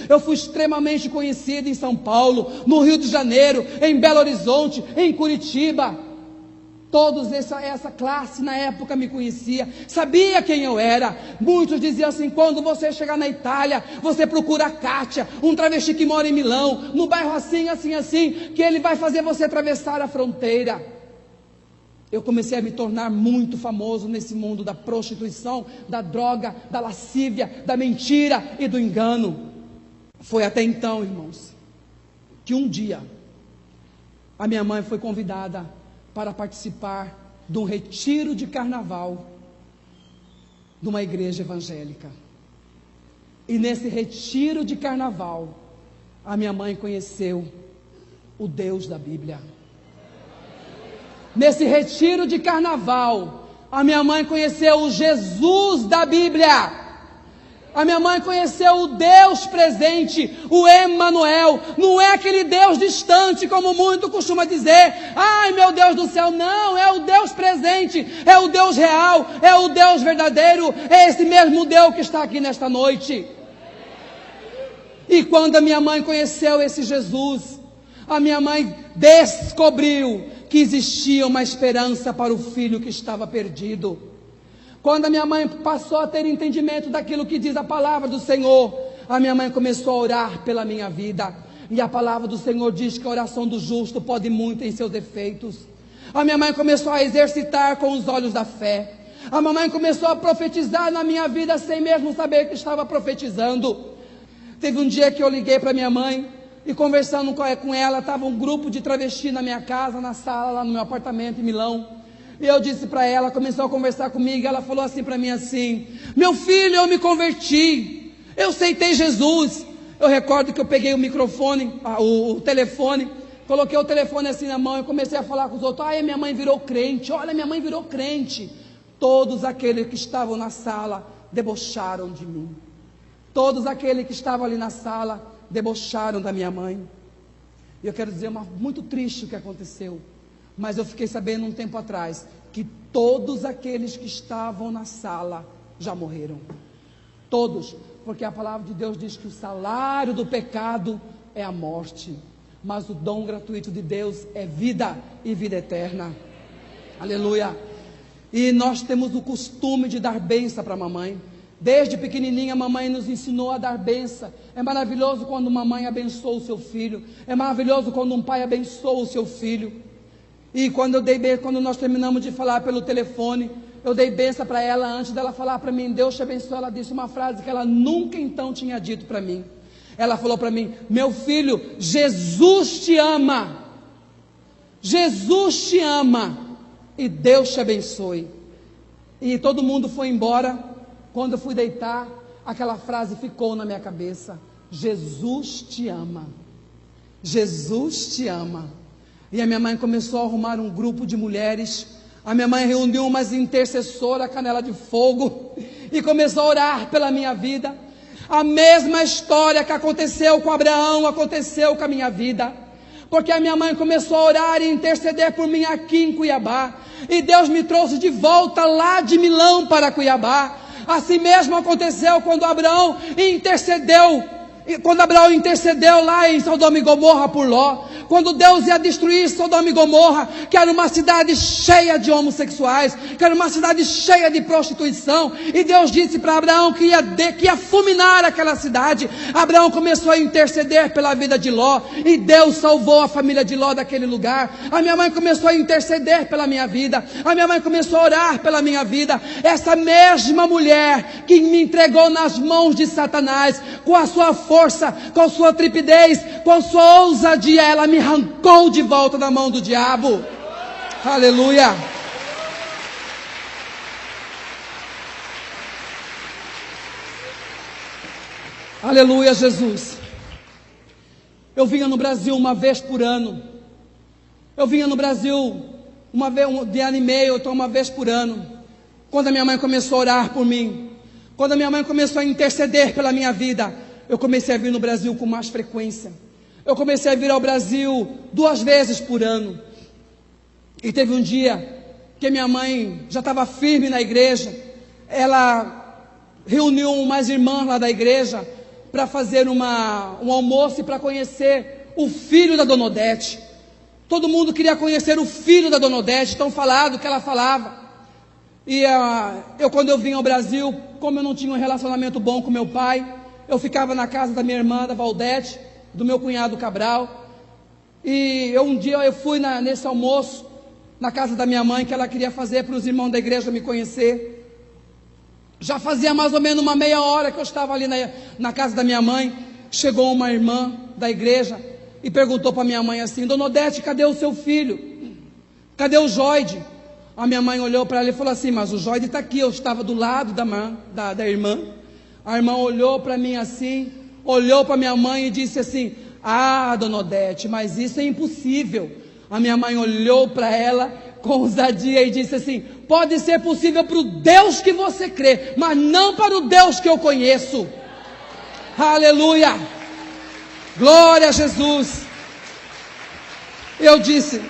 Eu fui extremamente conhecido em São Paulo, no Rio de Janeiro, em Belo Horizonte, em Curitiba. Todos essa classe na época me conhecia, sabia quem eu era. Muitos diziam assim, quando você chegar na Itália, você procura a Kátia, um travesti que mora em Milão, no bairro assim, assim, assim, que ele vai fazer você atravessar a fronteira. Eu comecei a me tornar muito famoso nesse mundo da prostituição, da droga, da lascívia, da mentira e do engano. Foi até então, irmãos, que um dia a minha mãe foi convidada para participar de um retiro de carnaval de uma igreja evangélica. E nesse retiro de carnaval, a minha mãe conheceu o Deus da Bíblia. Nesse retiro de carnaval, a minha mãe conheceu o Jesus da Bíblia. A minha mãe conheceu o Deus presente, o Emanuel. Não é aquele Deus distante, como muito costuma dizer. Ai, meu Deus do céu, não, é o Deus presente, é o Deus real, é o Deus verdadeiro, é esse mesmo Deus que está aqui nesta noite. E quando a minha mãe conheceu esse Jesus, a minha mãe descobriu que existia uma esperança para o filho que estava perdido. Quando a minha mãe passou a ter entendimento daquilo que diz a palavra do Senhor, a minha mãe começou a orar pela minha vida. E a palavra do Senhor diz que a oração do justo pode muito em seus efeitos. A minha mãe começou a exercitar com os olhos da fé. A mamãe começou a profetizar na minha vida sem mesmo saber que estava profetizando. Teve um dia que eu liguei para minha mãe e conversando com ela, estava um grupo de travesti na minha casa, na sala, lá no meu apartamento em Milão. E eu disse para ela, começou a conversar comigo, e ela falou assim para mim assim, meu filho, eu me converti, eu aceitei Jesus. Eu recordo que eu peguei o microfone, o telefone, coloquei o telefone assim na mão e comecei a falar com os outros, minha mãe virou crente, olha, minha mãe virou crente. Todos aqueles que estavam na sala debocharam de mim. Todos aqueles que estavam ali na sala debocharam da minha mãe. E eu quero dizer, muito triste o que aconteceu, mas eu fiquei sabendo um tempo atrás que todos aqueles que estavam na sala já morreram. Todos. Porque a palavra de Deus diz que o salário do pecado é a morte, mas o dom gratuito de Deus é vida e vida eterna. Aleluia. E nós temos o costume de dar bênção para a mamãe. Desde pequenininha a mamãe nos ensinou a dar bênção. É maravilhoso quando uma mãe abençoa o seu filho. É maravilhoso quando um pai abençoa o seu filho. E quando nós terminamos de falar pelo telefone, eu dei bênção para ela antes dela falar para mim, Deus te abençoe. Ela disse uma frase que ela nunca então tinha dito para mim. Ela falou para mim, meu filho, Jesus te ama. Jesus te ama. E Deus te abençoe. E todo mundo foi embora. Quando eu fui deitar, aquela frase ficou na minha cabeça. Jesus te ama. Jesus te ama. E a minha mãe começou a arrumar um grupo de mulheres. A minha mãe reuniu umas intercessoras, canela de fogo, e começou a orar pela minha vida. A mesma história que aconteceu com Abraão, aconteceu com a minha vida. Porque a minha mãe começou a orar e interceder por mim aqui em Cuiabá. E Deus me trouxe de volta lá de Milão para Cuiabá. Assim mesmo aconteceu quando Abraão intercedeu lá em Sodoma e Gomorra por Ló. Quando Deus ia destruir Sodoma e Gomorra, que era uma cidade cheia de homossexuais, que era uma cidade cheia de prostituição, e Deus disse para Abraão que ia fulminar aquela cidade. Abraão começou a interceder pela vida de Ló, e Deus salvou a família de Ló daquele lugar. A minha mãe começou a interceder pela minha vida, a minha mãe começou a orar pela minha vida. Essa mesma mulher que me entregou nas mãos de Satanás, com a sua força, com a sua trepidez, com a sua ousadia, ela me arrancou de volta da mão do diabo. Aleluia. Aleluia, Jesus. Eu vinha no Brasil uma vez por ano. Eu vinha no Brasil uma vez, de ano e meio, então uma vez por ano. Quando a minha mãe começou a orar por mim, quando a minha mãe começou a interceder pela minha vida, eu comecei a vir no Brasil com mais frequência. Eu comecei a vir ao Brasil 2 vezes por ano. E teve um dia que minha mãe já estava firme na igreja. Ela reuniu umas irmãs lá da igreja para fazer um almoço e para conhecer o filho da Dona Odete. Todo mundo queria conhecer o filho da Dona Odete, tão falado que ela falava. E quando eu vim ao Brasil, como eu não tinha um relacionamento bom com meu pai, eu ficava na casa da minha irmã, da Valdete, do meu cunhado Cabral. E um dia eu fui nesse almoço, na casa da minha mãe, que ela queria fazer para os irmãos da igreja me conhecer. Já fazia mais ou menos uma meia hora que eu estava ali na casa da minha mãe. Chegou uma irmã da igreja e perguntou para minha mãe assim, Dona Odete, cadê o seu filho? Cadê o Joide? A minha mãe olhou para ela e falou assim, mas o Joide está aqui. Eu estava do lado da irmã. A irmã olhou para mim assim, olhou para minha mãe e disse assim, ah, Dona Odete, mas isso é impossível. A minha mãe olhou para ela com ousadia e disse assim, pode ser possível para o Deus que você crê, mas não para o Deus que eu conheço. Aleluia, glória a Jesus. Eu disse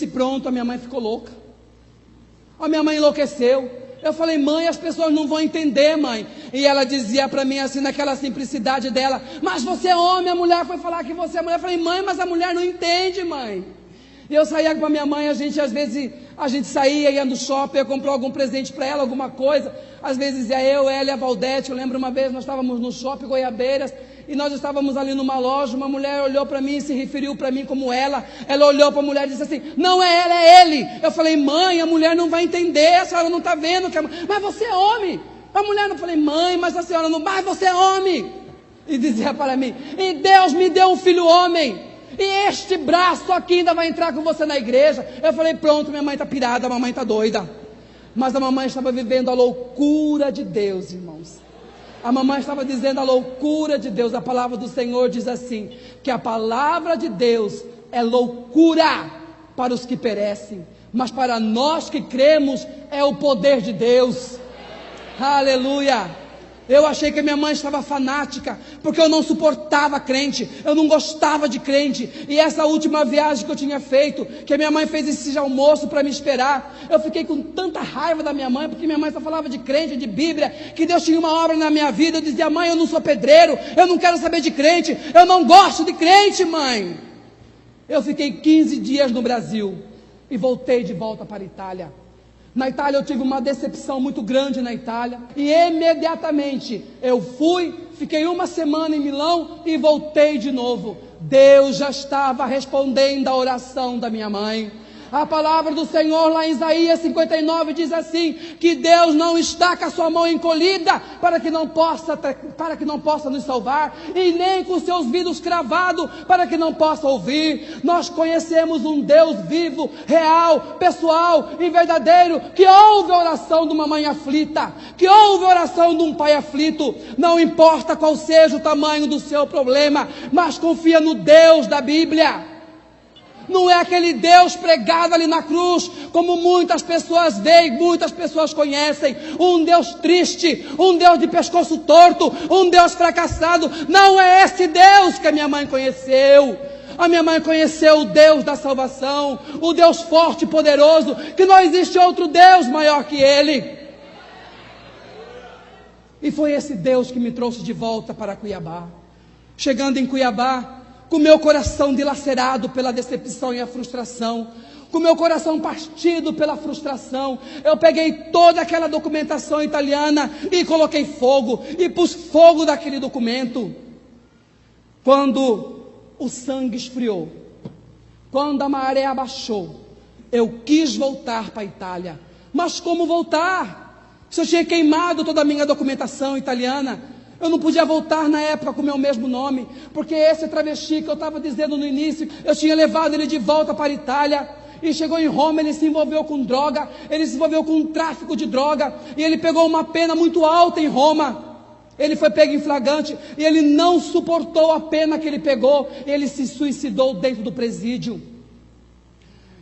pronto, a minha mãe ficou louca. A minha mãe enlouqueceu. Eu falei, mãe, as pessoas não vão entender, mãe. E ela dizia para mim assim, naquela simplicidade dela, mas você é homem, a mulher foi falar que você é mulher. Eu falei, mãe, mas a mulher não entende, mãe. E eu saía com a minha mãe, às vezes saía, ia no shopping, eu comprou algum presente para ela, alguma coisa. Às vezes ia ela e a Valdete. Eu lembro uma vez, nós estávamos no shopping Goiabeiras, e nós estávamos ali numa loja, uma mulher olhou para mim e se referiu para mim como ela. Ela olhou para a mulher e disse assim, não é ela, é ele. Eu falei, mãe, a mulher não vai entender, a senhora não está vendo, mas você é homem. A mulher não, falei, mãe, mas a senhora não, mas você é homem. E dizia para mim, e Deus me deu um filho homem, e este braço aqui ainda vai entrar com você na igreja. Eu falei, pronto, minha mãe está pirada, a mamãe está doida. Mas a mamãe estava vivendo a loucura de Deus, irmãos. A mamãe estava dizendo a loucura de Deus. A palavra do Senhor diz assim, que a palavra de Deus é loucura para os que perecem, mas para nós que cremos é o poder de Deus. Aleluia. Eu achei que minha mãe estava fanática, porque eu não suportava crente, eu não gostava de crente. E essa última viagem que eu tinha feito, que a minha mãe fez esse almoço para me esperar, eu fiquei com tanta raiva da minha mãe, porque minha mãe só falava de crente, de Bíblia, que Deus tinha uma obra na minha vida. Eu dizia: mãe, eu não sou pedreiro, eu não quero saber de crente, eu não gosto de crente, mãe. Eu fiquei 15 dias no Brasil e voltei de volta para a Itália. Na Itália eu tive uma decepção muito grande na Itália, e imediatamente eu fui, fiquei uma semana em Milão e voltei de novo. Deus já estava respondendo a oração da minha mãe. A palavra do Senhor lá em Isaías 59 diz assim, que Deus não está com a sua mão encolhida para que não possa nos salvar, e nem com seus vidros cravados para que não possa ouvir. Nós conhecemos um Deus vivo, real, pessoal e verdadeiro, que ouve a oração de uma mãe aflita, que ouve a oração de um pai aflito. Não importa qual seja o tamanho do seu problema, mas confia no Deus da Bíblia. Não é aquele Deus pregado ali na cruz, como muitas pessoas veem, muitas pessoas conhecem. Um Deus triste, um Deus de pescoço torto, um Deus fracassado. Não é esse Deus que a minha mãe conheceu. A minha mãe conheceu o Deus da salvação, o Deus forte e poderoso, que não existe outro Deus maior que Ele. E foi esse Deus que me trouxe de volta para Cuiabá. Chegando em Cuiabá, com meu coração dilacerado pela decepção e a frustração, com meu coração partido pela frustração, eu peguei toda aquela documentação italiana e coloquei fogo, e pus fogo naquele documento. Quando o sangue esfriou, quando a maré abaixou, eu quis voltar para a Itália. Mas como voltar? Se eu tinha queimado toda a minha documentação italiana, eu não podia voltar na época com o meu mesmo nome, porque esse travesti que eu estava dizendo no início, eu tinha levado ele de volta para a Itália, e chegou em Roma, ele se envolveu com droga, ele se envolveu com tráfico de droga, e ele pegou uma pena muito alta em Roma. Ele foi pego em flagrante, e ele não suportou a pena que ele pegou, e ele se suicidou dentro do presídio.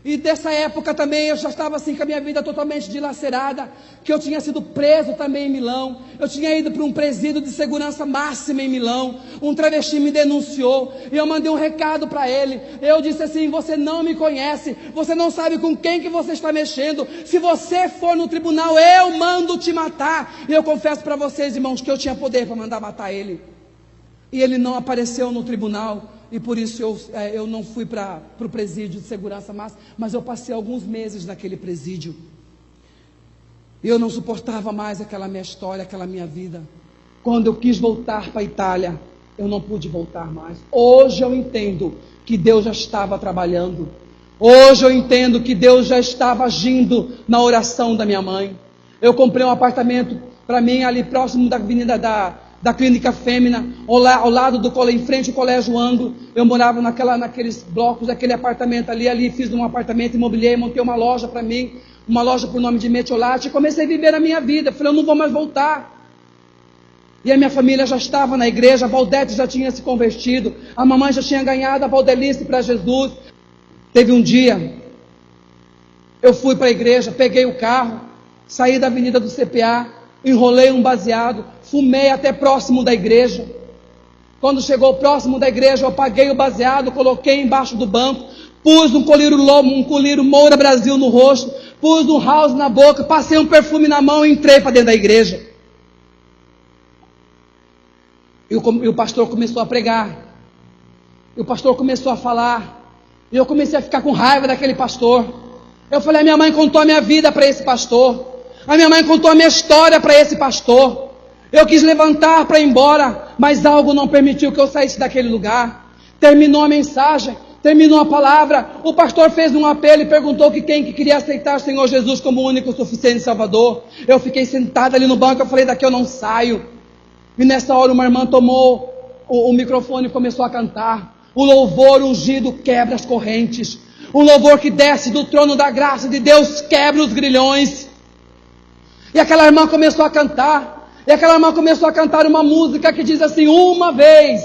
E dessa época também eu já estava assim com a minha vida totalmente dilacerada, que eu tinha sido preso também em Milão, eu tinha ido para um presídio de segurança máxima em Milão, um travesti me denunciou, e eu mandei um recado para ele, eu disse assim: você não me conhece, você não sabe com quem que você está mexendo, se você for no tribunal eu mando te matar. E eu confesso para vocês, irmãos, que eu tinha poder para mandar matar ele, e ele não apareceu no tribunal. E por isso eu não fui para o presídio de segurança máxima, mas eu passei alguns meses naquele presídio. E eu não suportava mais aquela minha história, aquela minha vida. Quando eu quis voltar para a Itália, eu não pude voltar mais. Hoje eu entendo que Deus já estava trabalhando. Hoje eu entendo que Deus já estava agindo na oração da minha mãe. Eu comprei um apartamento para mim ali próximo da avenida da Clínica Fêmea, ao lado em frente ao Colégio Ângulo. Eu morava naqueles blocos, aquele apartamento ali fiz um apartamento, imobiliei, montei uma loja para mim, uma loja por nome de Metiolate, e comecei a viver a minha vida. Falei: eu não vou mais voltar. E a minha família já estava na igreja, a Valdete já tinha se convertido, a mamãe já tinha ganhado a Valdelice para Jesus. Teve um dia, eu fui para a igreja, peguei o carro, saí da avenida do CPA, enrolei um baseado, fumei até próximo da igreja. Quando chegou próximo da igreja, eu apaguei o baseado, coloquei embaixo do banco, pus um colírio Moura Brasil no rosto, pus um house na boca, passei um perfume na mão e entrei para dentro da igreja. E o pastor começou a pregar, e o pastor começou a falar, e eu comecei a ficar com raiva daquele pastor. Eu falei: a minha mãe contou a minha vida para esse pastor, a minha mãe contou a minha história para esse pastor. Eu quis levantar para ir embora, mas algo não permitiu que eu saísse daquele lugar. Terminou a mensagem, terminou a palavra, o pastor fez um apelo e perguntou quem que queria aceitar o Senhor Jesus como único, suficiente Salvador. Eu fiquei sentado ali no banco, eu falei: daqui eu não saio. E nessa hora uma irmã tomou o microfone e começou a cantar. O louvor ungido quebra as correntes. Um louvor que desce do trono da graça de Deus, quebra os grilhões. E aquela irmã começou a cantar. E aquela irmã começou a cantar uma música que diz assim: uma vez,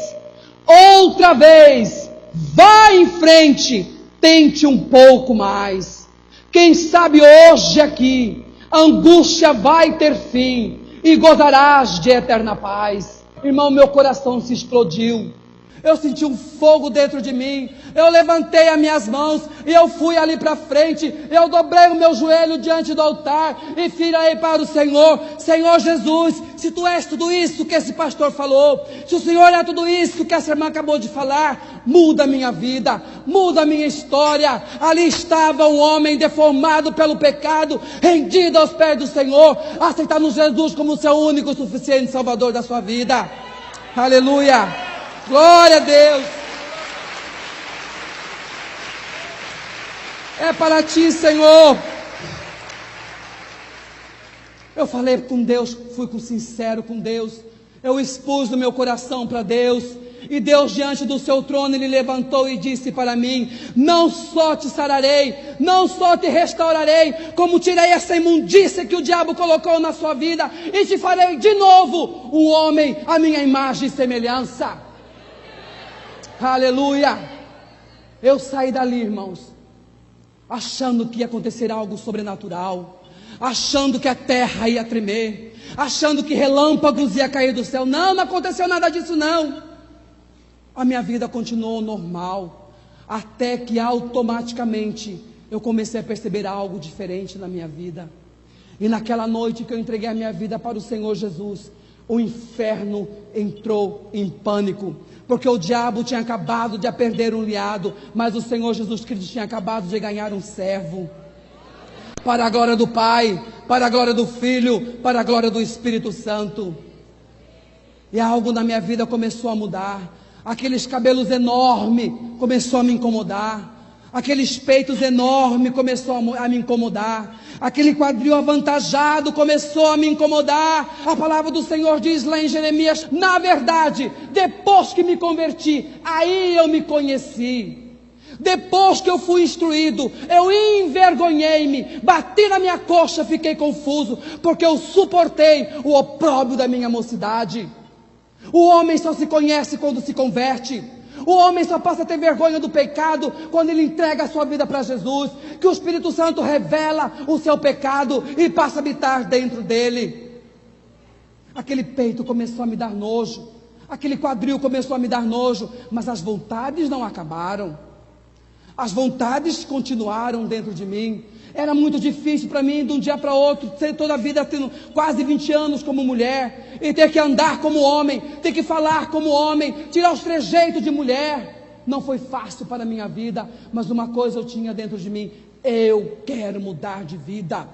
outra vez, vá em frente, tente um pouco mais. Quem sabe hoje aqui, a angústia vai ter fim. e gozarás de eterna paz. Irmão, meu coração se explodiu. Eu senti um fogo dentro de mim. Eu levantei as minhas mãos e eu fui ali para frente. Eu dobrei o meu joelho diante do altar e virei para o Senhor. Senhor Jesus, se Tu és tudo isso que esse pastor falou, se o Senhor é tudo isso que essa irmã acabou de falar, muda a minha vida, muda a minha história. Ali estava um homem deformado pelo pecado, rendido aos pés do Senhor, aceitando Jesus como o seu único e suficiente Salvador da sua vida. Aleluia! Glória a Deus. É para Ti, Senhor. Eu falei com Deus, fui sincero com Deus. Eu expus o meu coração para Deus. E Deus, diante do seu trono, Ele levantou e disse para mim: não só te sararei, não só te restaurarei, como tirei essa imundícia que o diabo colocou na sua vida, e te farei de novo um homem à minha imagem e semelhança. Aleluia. Eu saí dali, irmãos, achando que ia acontecer algo sobrenatural, achando que a terra ia tremer, achando que relâmpagos ia cair do céu. Não aconteceu nada disso não. A minha vida continuou normal, até que automaticamente eu comecei a perceber algo diferente na minha vida. E naquela noite que eu entreguei a minha vida para o Senhor Jesus, o inferno entrou em pânico, porque o diabo tinha acabado de perder um aliado, mas o Senhor Jesus Cristo tinha acabado de ganhar um servo. Para a glória do Pai, para a glória do Filho, para a glória do Espírito Santo. E algo na minha vida começou a mudar. Aqueles cabelos enormes começou a me incomodar. Aqueles peitos enormes começou a me incomodar. Aquele quadril avantajado começou a me incomodar. A palavra do Senhor diz lá em Jeremias: na verdade, depois que me converti, aí eu me conheci. Depois que eu fui instruído, eu envergonhei-me, bati na minha coxa, fiquei confuso, porque eu suportei o opróbrio da minha mocidade. O homem só se conhece quando se converte. O homem só passa a ter vergonha do pecado quando ele entrega a sua vida para Jesus, que o Espírito Santo revela o seu pecado e passa a habitar dentro dele. Aquele peito começou a me dar nojo, aquele quadril começou a me dar nojo, mas as vontades não acabaram. As vontades continuaram dentro de mim. Era muito difícil para mim, de um dia para outro, ter toda a vida tendo quase 20 anos como mulher, e ter que andar como homem, ter que falar como homem, tirar os trejeitos de mulher. Não foi fácil para a minha vida, mas uma coisa eu tinha dentro de mim: eu quero mudar de vida.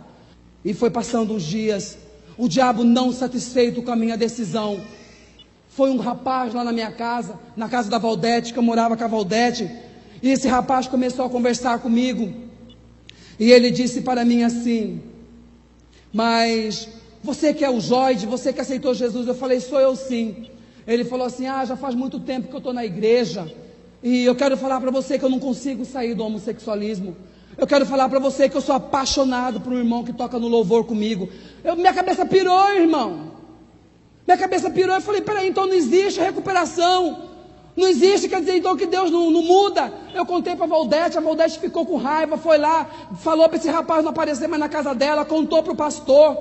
E foi passando uns dias, o diabo, não satisfeito com a minha decisão, foi um rapaz lá na minha casa, na casa da Valdete, que eu morava com a Valdete, e esse rapaz começou a conversar comigo. E ele disse para mim assim: mas você que é o Joide, você que aceitou Jesus? Eu falei: sou eu sim. Ele falou assim: já faz muito tempo que eu estou na igreja, e eu quero falar para você que eu não consigo sair do homossexualismo. Eu quero falar para você que eu sou apaixonado por um irmão que toca no louvor comigo. Minha cabeça pirou, irmão. Minha cabeça pirou. Eu falei: peraí, então não existe recuperação. Não existe, quer dizer então que Deus não muda. Eu contei para a Valdete ficou com raiva, foi lá, falou para esse rapaz não aparecer mais na casa dela, contou para o pastor.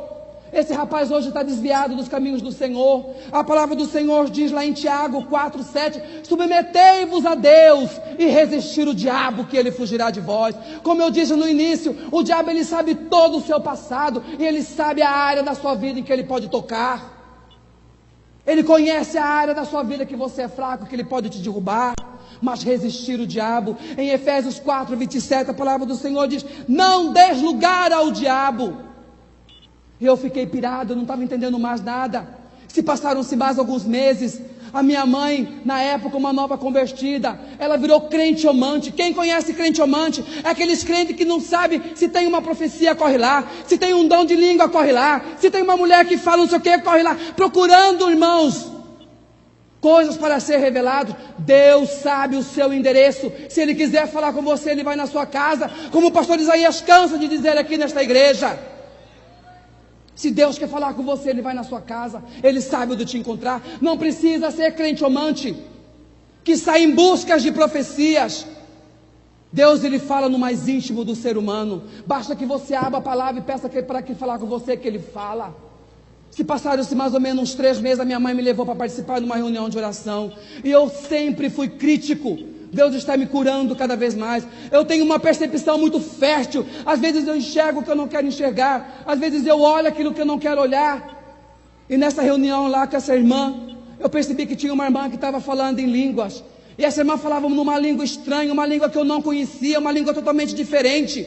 Esse rapaz hoje está desviado dos caminhos do Senhor. A palavra do Senhor diz lá em Tiago 4:7: submetei-vos a Deus e resistir o diabo, que ele fugirá de vós. Como eu disse no início, o diabo, ele sabe todo o seu passado, e ele sabe a área da sua vida em que ele pode tocar. Ele conhece a área da sua vida que você é fraco, que ele pode te derrubar. Mas resistir o diabo, em Efésios 4:27, a palavra do Senhor diz: não des lugar ao diabo. E eu fiquei pirado, eu não estava entendendo mais nada. Se passaram-se mais alguns meses, a minha mãe, na época uma nova convertida, ela virou crente omante. Quem conhece crente omante? É aqueles crentes que não sabe se tem uma profecia, corre lá. Se tem um dom de língua, corre lá. Se tem uma mulher que fala não sei o que, corre lá. Procurando, irmãos, coisas para ser revelado. Deus sabe o seu endereço. Se Ele quiser falar com você, Ele vai na sua casa, como o pastor Isaías cansa de dizer aqui nesta igreja. Se Deus quer falar com você, Ele vai na sua casa. Ele sabe onde te encontrar. Não precisa ser crente omante, que sai em busca de profecias. Deus, Ele fala no mais íntimo do ser humano. Basta que você abra a palavra e peça para que falar com você, que Ele fala. Se passaram-se mais ou menos uns 3 meses, a minha mãe me levou para participar de uma reunião de oração. E eu sempre fui crítico. Deus está me curando cada vez mais. Eu tenho uma percepção muito fértil. Às vezes eu enxergo o que eu não quero enxergar. Às vezes eu olho aquilo que eu não quero olhar. E nessa reunião lá com essa irmã, eu percebi que tinha uma irmã que estava falando em línguas. E essa irmã falava numa língua estranha, uma língua que eu não conhecia, uma língua totalmente diferente.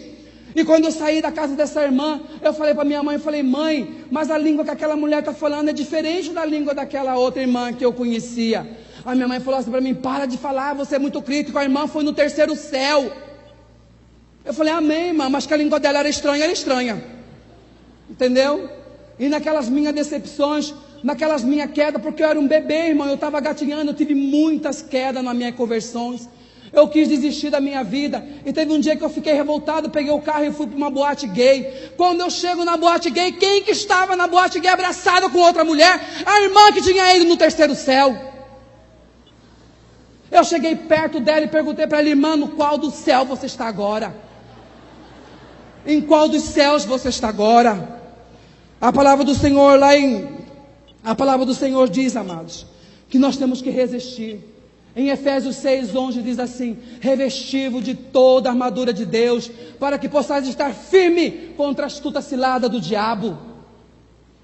E quando eu saí da casa dessa irmã, eu falei para minha mãe, eu falei, mãe, mas a língua que aquela mulher está falando é diferente da língua daquela outra irmã que eu conhecia. A minha mãe falou assim para mim, para de falar, você é muito crítico, a irmã foi no 3º céu. Eu falei, amém, irmã, mas que a língua dela era estranha. Entendeu? E naquelas minhas decepções, naquelas minhas quedas, porque eu era um bebê, irmão, eu estava gatinhando, eu tive muitas quedas nas minhas conversões. Eu quis desistir da minha vida. E teve um dia que eu fiquei revoltado, peguei o carro e fui para uma boate gay. Quando eu chego na boate gay, quem que estava na boate gay abraçada com outra mulher? A irmã que tinha ido no 3º céu. Eu cheguei perto dela e perguntei para ela, irmã, no qual do céu você está agora? Em qual dos céus você está agora? A palavra do Senhor a palavra do Senhor diz, amados, que nós temos que resistir. Em Efésios 6:11 diz assim, revesti-vos de toda a armadura de Deus, para que possais estar firme contra a astuta cilada do diabo.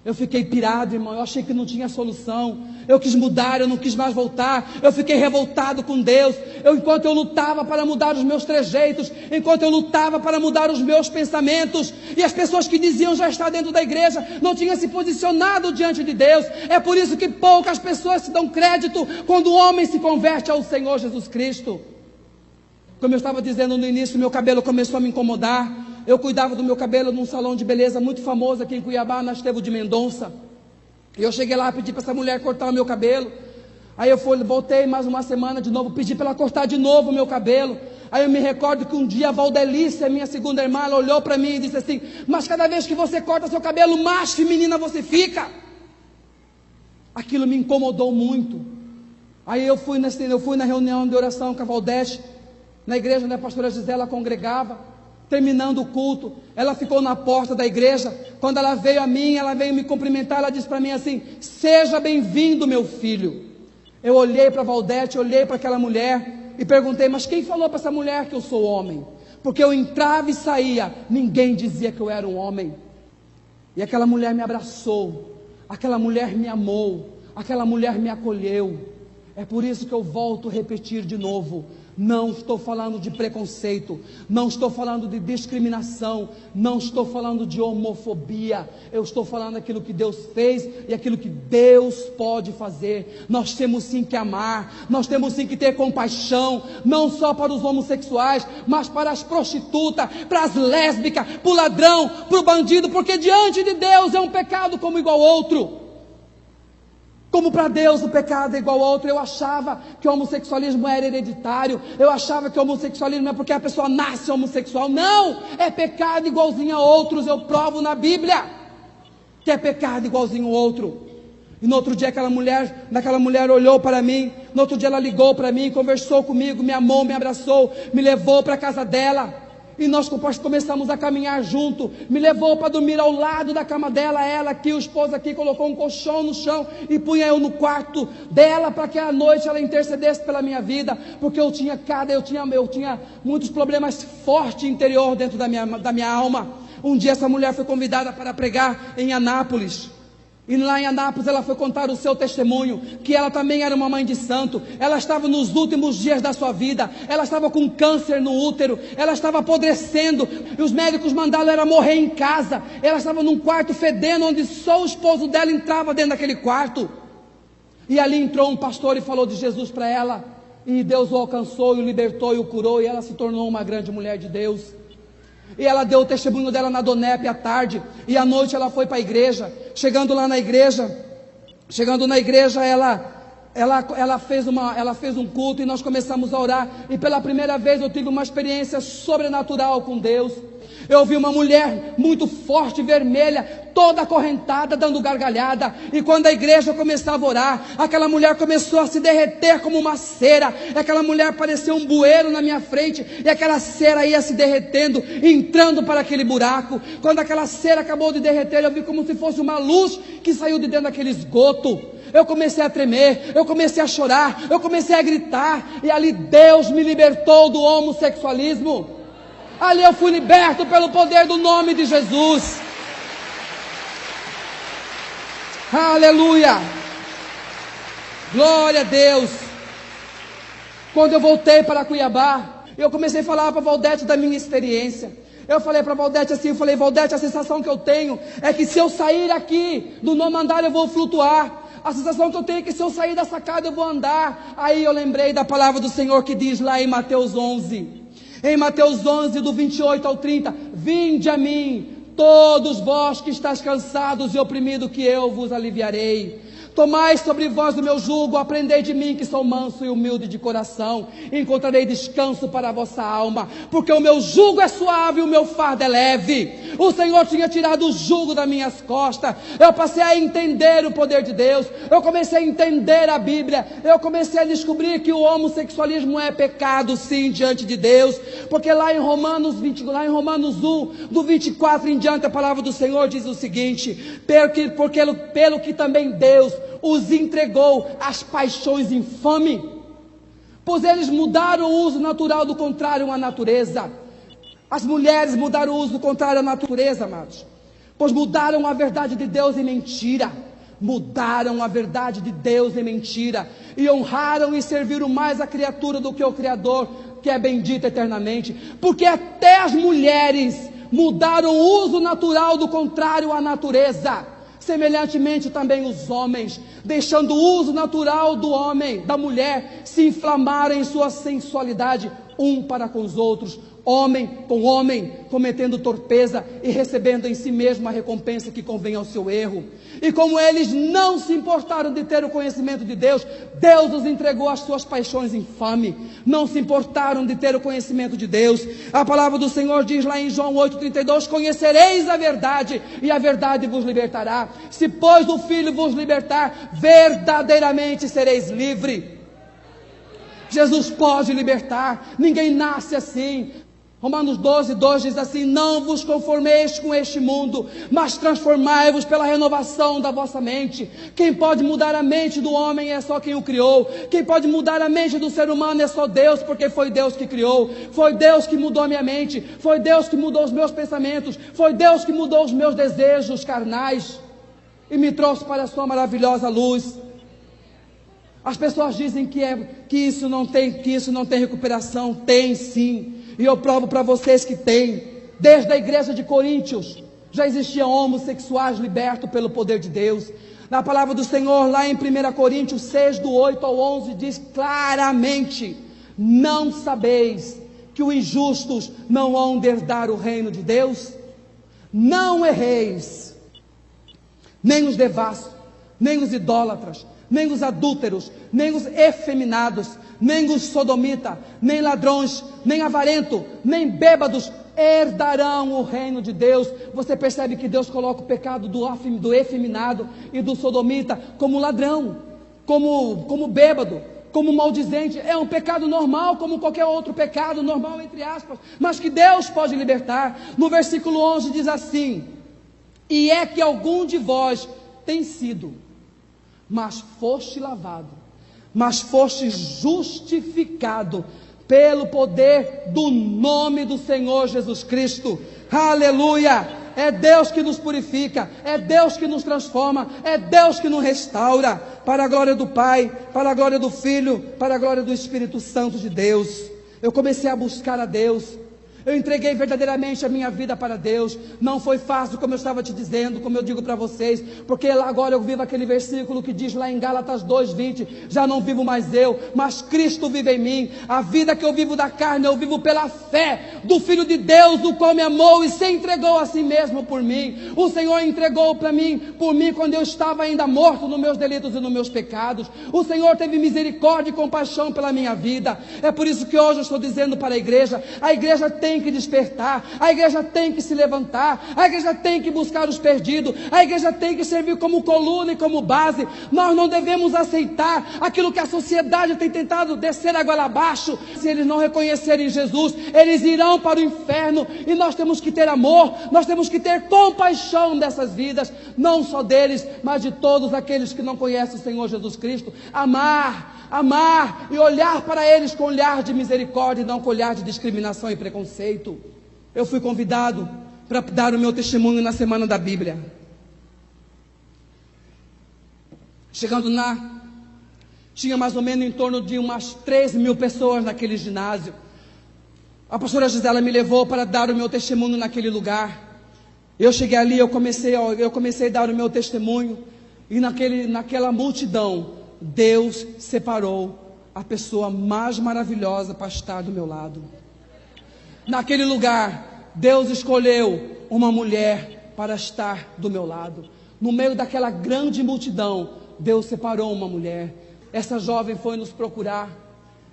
Eu fiquei pirado, irmão, eu achei que não tinha solução. Eu quis mudar, eu não quis mais voltar. Eu fiquei revoltado com Deus. Enquanto eu lutava para mudar os meus trejeitos, enquanto eu lutava para mudar os meus pensamentos, e as pessoas que diziam já estar dentro da igreja, não tinham se posicionado diante de Deus. É por isso que poucas pessoas se dão crédito quando o homem se converte ao Senhor Jesus Cristo. Como eu estava dizendo no início, meu cabelo começou a me incomodar. Eu cuidava do meu cabelo num salão de beleza muito famoso aqui em Cuiabá, na Estevão de Mendonça. E eu cheguei lá, pedi para essa mulher cortar o meu cabelo. Aí eu voltei mais uma semana de novo, pedi para ela cortar de novo o meu cabelo. Aí eu me recordo que um dia a Valdelice, minha segunda irmã, ela olhou para mim e disse assim, mas cada vez que você corta seu cabelo, mais feminina você fica. Aquilo me incomodou muito. Aí eu fui na reunião de oração com a Valdete, na igreja onde a pastora Gisela congregava. Terminando o culto, ela ficou na porta da igreja. Quando ela veio a mim, ela veio me cumprimentar, ela disse para mim assim, seja bem-vindo, meu filho. Eu olhei para a Valdete, olhei para aquela mulher e perguntei, mas quem falou para essa mulher que eu sou homem? Porque eu entrava e saía, ninguém dizia que eu era um homem. E aquela mulher me abraçou, aquela mulher me amou, aquela mulher me acolheu. É por isso que eu volto a repetir de novo, não estou falando de preconceito, não estou falando de discriminação, não estou falando de homofobia, eu estou falando daquilo que Deus fez e aquilo que Deus pode fazer. Nós temos sim que amar, nós temos sim que ter compaixão, não só para os homossexuais, mas para as prostitutas, para as lésbicas, para o ladrão, para o bandido, porque diante de Deus é um pecado como igual outro. Como para Deus o pecado é igual ao outro. Eu achava que o homossexualismo era hereditário. Eu achava que o homossexualismo é porque a pessoa nasce homossexual. Não, é pecado igualzinho a outros. Eu provo na Bíblia que é pecado igualzinho ao outro. E no outro dia aquela mulher olhou para mim. No outro dia ela ligou para mim, conversou comigo, me amou, me abraçou, me levou para a casa dela. E nós começamos a caminhar junto. Me levou para dormir ao lado da cama dela. Ela aqui, o esposo aqui, colocou um colchão no chão e punha eu no quarto dela, para que à noite ela intercedesse pela minha vida. Porque eu tinha muitos problemas fortes interior dentro da minha alma. Um dia essa mulher foi convidada para pregar em Anápolis. E lá em Anápolis ela foi contar o seu testemunho, que ela também era uma mãe de santo. Ela estava nos últimos dias da sua vida, ela estava com câncer no útero, ela estava apodrecendo, e os médicos mandaram ela morrer em casa. Ela estava num quarto fedendo, onde só o esposo dela entrava dentro daquele quarto. E ali entrou um pastor e falou de Jesus para ela, e Deus o alcançou, e o libertou, e o curou, e ela se tornou uma grande mulher de Deus. E ela deu o testemunho dela na Donep à tarde, e à noite ela foi para a igreja. Chegando na igreja, ela fez um culto e nós começamos a orar. E pela primeira vez eu tive uma experiência sobrenatural com Deus. Eu vi uma mulher muito forte, vermelha, toda acorrentada, dando gargalhada. E quando a igreja começava a orar, aquela mulher começou a se derreter como uma cera. Aquela mulher parecia um bueiro na minha frente. E aquela cera ia se derretendo, entrando para aquele buraco. Quando aquela cera acabou de derreter, eu vi como se fosse uma luz que saiu de dentro daquele esgoto. Eu comecei a tremer, eu comecei a chorar, eu comecei a gritar. E ali Deus me libertou do homossexualismo. Ali eu fui liberto pelo poder do nome de Jesus. Aleluia. Glória a Deus. Quando eu voltei para Cuiabá, eu comecei a falar para a Valdete da minha experiência. Eu falei para a Valdete assim, Valdete, a sensação que eu tenho é que se eu sair aqui do nono andar eu vou flutuar. A sensação que eu tenho é que se eu sair da sacada eu vou andar. Aí eu lembrei da palavra do Senhor que diz lá em Mateus 11. Em Mateus 11, do 28 ao 30, vinde a mim, todos vós que estáis cansados e oprimidos, que eu vos aliviarei. Tomai sobre vós o meu jugo, aprendei de mim que sou manso e humilde de coração, e encontrarei descanso para a vossa alma, porque o meu jugo é suave e o meu fardo é leve. O Senhor tinha tirado o jugo das minhas costas. Eu passei a entender o poder de Deus, eu comecei a entender a Bíblia, eu comecei a descobrir que o homossexualismo é pecado sim diante de Deus, porque lá em Romanos 1, do 24 em diante, a palavra do Senhor diz o seguinte: pelo que também Deus os entregou às paixões infames, pois eles mudaram o uso natural do contrário à natureza. As mulheres mudaram o uso do contrário à natureza, amados, pois mudaram a verdade de Deus em mentira. Mudaram a verdade de Deus em mentira, e honraram e serviram mais a criatura do que o Criador, que é bendito eternamente. Porque até as mulheres mudaram o uso natural do contrário à natureza. Semelhantemente também os homens, deixando o uso natural do homem, da mulher, se inflamarem em sua sensualidade um para com os outros, homem com homem, cometendo torpeza e recebendo em si mesmo a recompensa que convém ao seu erro. E como eles não se importaram de ter o conhecimento de Deus, Deus os entregou às suas paixões infames. Não se importaram de ter o conhecimento de Deus. A palavra do Senhor diz lá em João 8,32: conhecereis a verdade, e a verdade vos libertará. Se pois o Filho vos libertar, verdadeiramente sereis livres. Jesus pode libertar, ninguém nasce assim. Romanos 12:2 diz assim: não vos conformeis com este mundo, mas transformai-vos pela renovação da vossa mente. Quem pode mudar a mente do homem é só quem o criou. Quem pode mudar a mente do ser humano é só Deus, porque foi Deus que criou. Foi Deus que mudou a minha mente, foi Deus que mudou os meus pensamentos, foi Deus que mudou os meus desejos carnais e me trouxe para a sua maravilhosa luz. As pessoas dizem que isso não tem recuperação. Tem sim, e eu provo para vocês que tem. Desde a igreja de Coríntios já existiam homossexuais libertos pelo poder de Deus. Na palavra do Senhor, lá em 1 Coríntios 6, do 8 ao 11, diz claramente: não sabeis que os injustos não hão de herdar o reino de Deus? Não erreis, nem os devassos, nem os idólatras, nem os adúlteros, nem os efeminados, nem os sodomitas, nem ladrões, nem avarentos, nem bêbados herdarão o reino de Deus. Você percebe que Deus coloca o pecado do efeminado e do sodomita como ladrão, como bêbado, como maldizente. É um pecado normal, como qualquer outro pecado, normal entre aspas, mas que Deus pode libertar. No versículo 11 diz assim: e é que algum de vós tem sido, mas foste lavado, mas foste justificado pelo poder do nome do Senhor Jesus Cristo. Aleluia! É Deus que nos purifica, é Deus que nos transforma, é Deus que nos restaura, para a glória do Pai, para a glória do Filho, para a glória do Espírito Santo de Deus. Eu comecei a buscar a Deus, Eu entreguei verdadeiramente a minha vida para Deus. Não foi fácil, como eu estava te dizendo, como eu digo para vocês, porque agora eu vivo aquele versículo que diz lá em Gálatas 2:20, já não vivo mais eu, mas Cristo vive em mim. A vida que eu vivo da carne, eu vivo pela fé do Filho de Deus, o qual me amou e se entregou a si mesmo por mim. O Senhor entregou por mim quando eu estava ainda morto nos meus delitos e nos meus pecados. O Senhor teve misericórdia e compaixão pela minha vida. É por isso que hoje eu estou dizendo para a igreja tem que despertar, a igreja tem que se levantar, a igreja tem que buscar os perdidos, a igreja tem que servir como coluna e como base. Nós não devemos aceitar aquilo que a sociedade tem tentado descer a goela abaixo. Se eles não reconhecerem Jesus, eles irão para o inferno, e nós temos que ter amor, nós temos que ter compaixão dessas vidas, não só deles, mas de todos aqueles que não conhecem o Senhor Jesus Cristo. Amar e olhar para eles com olhar de misericórdia e não com olhar de discriminação e preconceito. Eu fui convidado para dar o meu testemunho na Semana da Bíblia. Chegando lá, tinha mais ou menos em torno de umas 13.000 pessoas naquele ginásio. A pastora Gisela me levou para dar o meu testemunho naquele lugar. Eu cheguei ali, eu comecei a dar o meu testemunho, e naquela multidão, Deus separou a pessoa mais maravilhosa para estar do meu lado. Naquele lugar, Deus escolheu uma mulher para estar do meu lado. No meio daquela grande multidão, Deus separou uma mulher. Essa jovem foi nos procurar.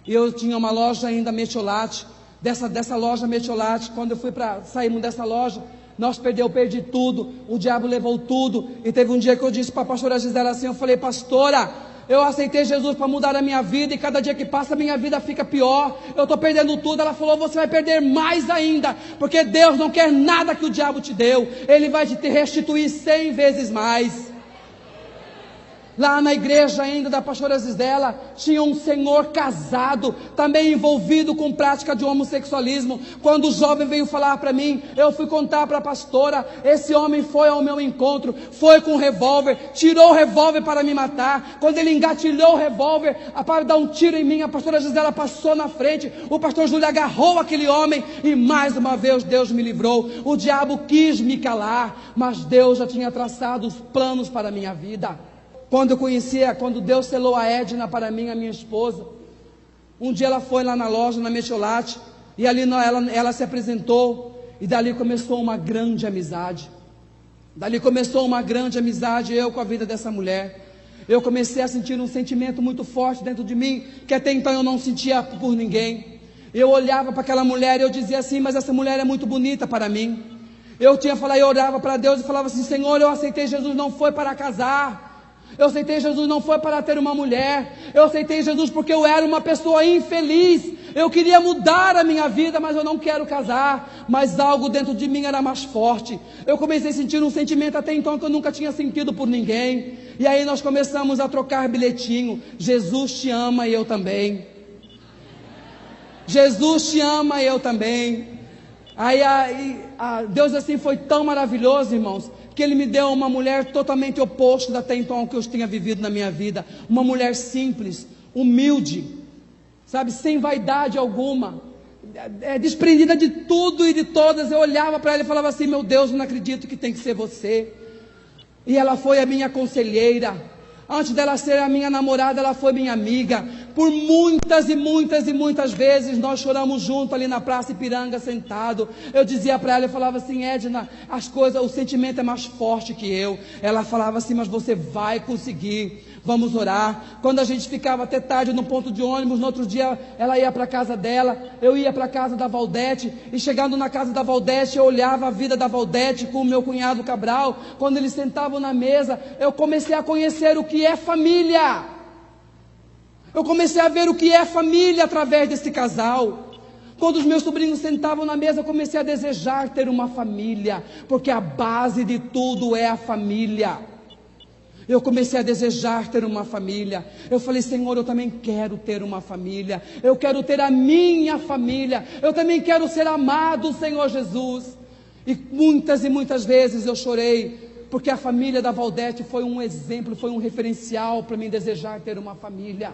Eu tinha uma loja ainda Metiolate. Dessa loja Metiolate, quando eu fui saímos dessa loja, eu perdi tudo, o diabo levou tudo. E teve um dia que eu disse para a pastora Gisela assim, eu falei: pastora, eu aceitei Jesus para mudar a minha vida, e cada dia que passa a minha vida fica pior, eu estou perdendo tudo. Ela falou: você vai perder mais ainda, porque Deus não quer nada que o diabo te deu, Ele vai te restituir 100 vezes mais. Lá na igreja ainda da pastora Gisela, tinha um senhor casado, também envolvido com prática de homossexualismo. Quando o jovem veio falar para mim, eu fui contar para a pastora. Esse homem foi ao meu encontro, foi com um revólver, tirou o revólver para me matar. Quando ele engatilhou o revólver para dar um tiro em mim, a pastora Gisela passou na frente, o pastor Júlio agarrou aquele homem, e mais uma vez Deus me livrou. O diabo quis me calar, mas Deus já tinha traçado os planos para a minha vida. Quando Deus selou a Edna para mim, a minha esposa, um dia ela foi lá na loja, na Metiolate, e ali ela se apresentou, e dali começou uma grande amizade. Eu com a vida dessa mulher. Eu comecei a sentir um sentimento muito forte dentro de mim, que até então eu não sentia por ninguém. Eu olhava para aquela mulher e eu dizia assim: mas essa mulher é muito bonita para mim. Eu orava para Deus e falava assim: Senhor, eu aceitei Jesus, não foi para casar. Eu aceitei Jesus não foi para ter uma mulher. Eu aceitei Jesus porque eu era uma pessoa infeliz. Eu queria mudar a minha vida, mas eu não quero casar. Mas algo dentro de mim era mais forte. Eu comecei a sentir um sentimento até então que eu nunca tinha sentido por ninguém. E aí nós começamos a trocar bilhetinho. Jesus te ama e eu também. Jesus te ama e eu também. Deus assim foi tão maravilhoso, irmãos, que Ele me deu uma mulher totalmente oposta até então ao que eu tinha vivido na minha vida. Uma mulher simples, humilde, sabe, sem vaidade alguma, desprendida de tudo e de todas. Eu olhava para ela e falava assim: meu Deus, não acredito que tem que ser você. E ela foi a minha conselheira. Antes dela ser a minha namorada, ela foi minha amiga. Por muitas e muitas vezes nós choramos junto ali na Praça Ipiranga, sentado. Eu dizia para ela, eu falava assim: Edna, o sentimento é mais forte que eu. Ela falava assim: mas você vai conseguir, vamos orar. Quando a gente ficava até tarde no ponto de ônibus, no outro dia ela ia para a casa dela, eu ia para a casa da Valdete, e chegando na casa da Valdete, eu olhava a vida da Valdete com o meu cunhado Cabral. Quando eles sentavam na mesa, eu comecei a conhecer o que é família. Eu comecei a ver o que é família através desse casal. Quando os meus sobrinhos sentavam na mesa, eu comecei a desejar ter uma família, porque a base de tudo é a família. Eu comecei a desejar ter uma família. Eu falei: Senhor, eu também quero ter uma família. Eu quero ter a minha família. Eu também quero ser amado, Senhor Jesus. E muitas vezes eu chorei, porque a família da Valdete foi um exemplo, foi um referencial para mim desejar ter uma família.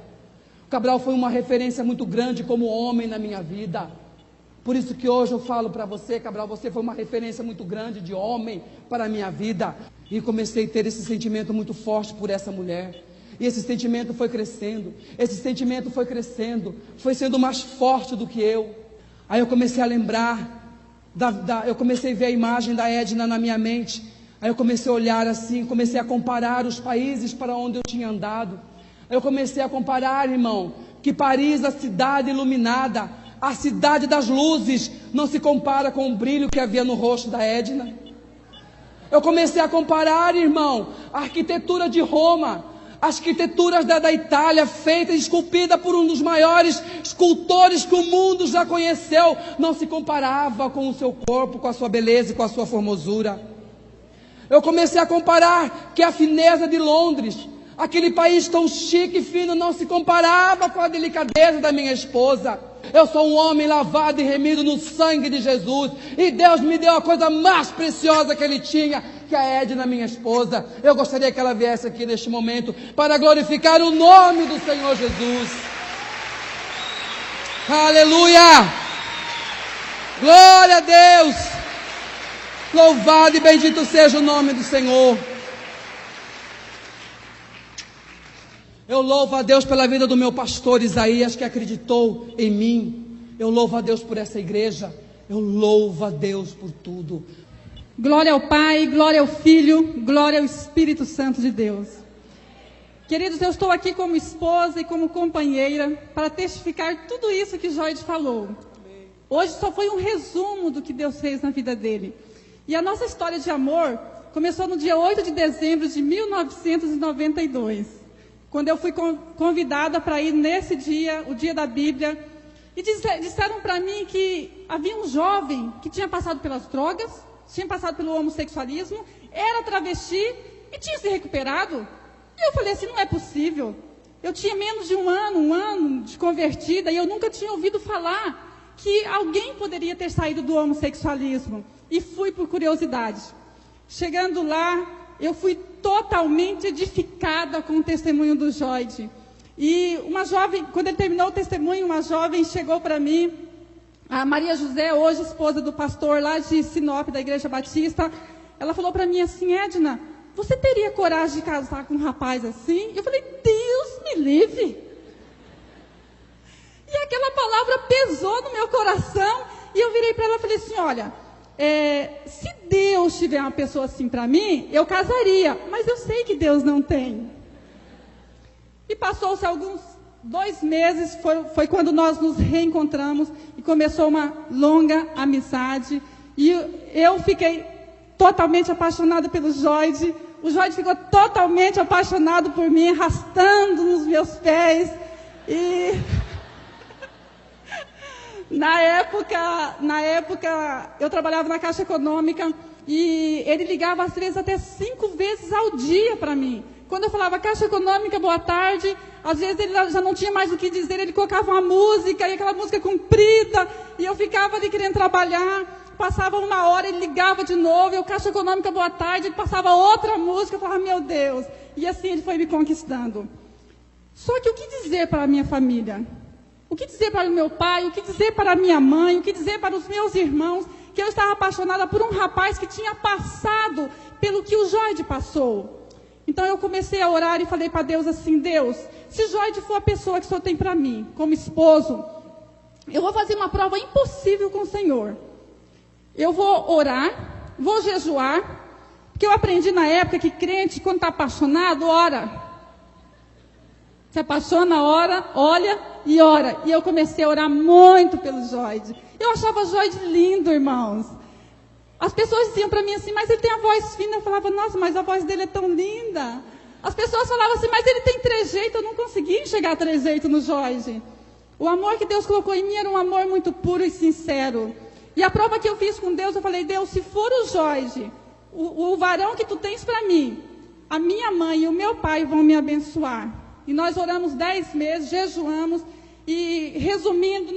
O Cabral foi uma referência muito grande como homem na minha vida. Por isso que hoje eu falo para você, Cabral, você foi uma referência muito grande de homem para a minha vida. E comecei a ter esse sentimento muito forte por essa mulher. E esse sentimento foi crescendo, foi sendo mais forte do que eu. Aí eu comecei a lembrar, eu comecei a ver a imagem da Edna na minha mente. Aí eu comecei a olhar assim, comecei a comparar os países para onde eu tinha andado. Aí eu comecei a comparar, irmão, que Paris, a cidade iluminada, a cidade das luzes, não se compara com o brilho que havia no rosto da Edna. Eu comecei a comparar, irmão, a arquitetura de Roma, as arquiteturas da Itália, feita e esculpida por um dos maiores escultores que o mundo já conheceu, não se comparava com o seu corpo, com a sua beleza e com a sua formosura. Eu comecei a comparar que a fineza de Londres, aquele país tão chique e fino, não se comparava com a delicadeza da minha esposa. Eu sou um homem lavado e remido no sangue de Jesus, e Deus me deu a coisa mais preciosa que Ele tinha, que a Edna, minha esposa. Eu gostaria que ela viesse aqui neste momento para glorificar o nome do Senhor Jesus. Aleluia! Glória a Deus! Louvado e bendito seja o nome do Senhor. Eu louvo a Deus pela vida do meu pastor Isaías, que acreditou em mim. Eu louvo a Deus por essa igreja. Eu louvo a Deus por tudo. Glória ao Pai, glória ao Filho, glória ao Espírito Santo de Deus. Queridos, eu estou aqui como esposa e como companheira para testificar tudo isso que Joide falou. Hoje só foi um resumo do que Deus fez na vida dele. E a nossa história de amor começou no dia 8 de dezembro de 1992, quando eu fui convidada para ir nesse dia, o dia da Bíblia, e disseram para mim que havia um jovem que tinha passado pelas drogas, tinha passado pelo homossexualismo, era travesti e tinha se recuperado. E eu falei assim, não é possível. Eu tinha menos de um ano de convertida, e eu nunca tinha ouvido falar que alguém poderia ter saído do homossexualismo. E fui por curiosidade. Chegando lá, eu fui totalmente edificada com o testemunho do Joide. E uma jovem, quando ele terminou o testemunho, uma jovem chegou para mim, a Maria José, hoje esposa do pastor lá de Sinop, da Igreja Batista. Ela falou para mim assim, Edna, você teria coragem de casar com um rapaz assim? Eu falei, Deus me livre. E aquela palavra pesou no meu coração. E eu virei para ela e falei assim, olha, se Deus tiver uma pessoa assim para mim, eu casaria. Mas eu sei que Deus não tem. E passou-se alguns 2 meses, foi quando nós nos reencontramos e começou uma longa amizade. E eu fiquei totalmente apaixonada pelo Joide. O Joide ficou totalmente apaixonado por mim, arrastando nos meus pés. E na época eu trabalhava na Caixa Econômica e ele ligava às vezes até 5 vezes ao dia para mim. Quando eu falava Caixa Econômica, boa tarde, às vezes ele já não tinha mais o que dizer, ele colocava uma música, e aquela música comprida, e eu ficava ali querendo trabalhar, passava 1 hora, ele ligava de novo, eu Caixa Econômica, boa tarde, ele passava outra música, eu falava, meu Deus, e assim ele foi me conquistando. Só que o que dizer para a minha família? O que dizer para o meu pai? O que dizer para a minha mãe? O que dizer para os meus irmãos? Que eu estava apaixonada por um rapaz que tinha passado pelo que o Joide passou. Então eu comecei a orar e falei para Deus assim, Deus, se Joide for a pessoa que o Senhor tem para mim, como esposo, eu vou fazer uma prova impossível com o Senhor. Eu vou orar, vou jejuar, porque eu aprendi na época que crente, quando está apaixonado, ora. Se apaixona, ora, olha e ora. E eu comecei a orar muito pelo Joide. Eu achava o Joide lindo, irmãos. As pessoas diziam para mim assim, mas ele tem a voz fina. Eu falava, nossa, mas a voz dele é tão linda. As pessoas falavam assim, mas ele tem trejeito. Eu não conseguia enxergar trejeito no Joide. O amor que Deus colocou em mim era um amor muito puro e sincero. E a prova que eu fiz com Deus, eu falei, Deus, se for o Joide, o varão que tu tens para mim, a minha mãe e o meu pai vão me abençoar. E nós oramos 10 meses, jejuamos. E resumindo,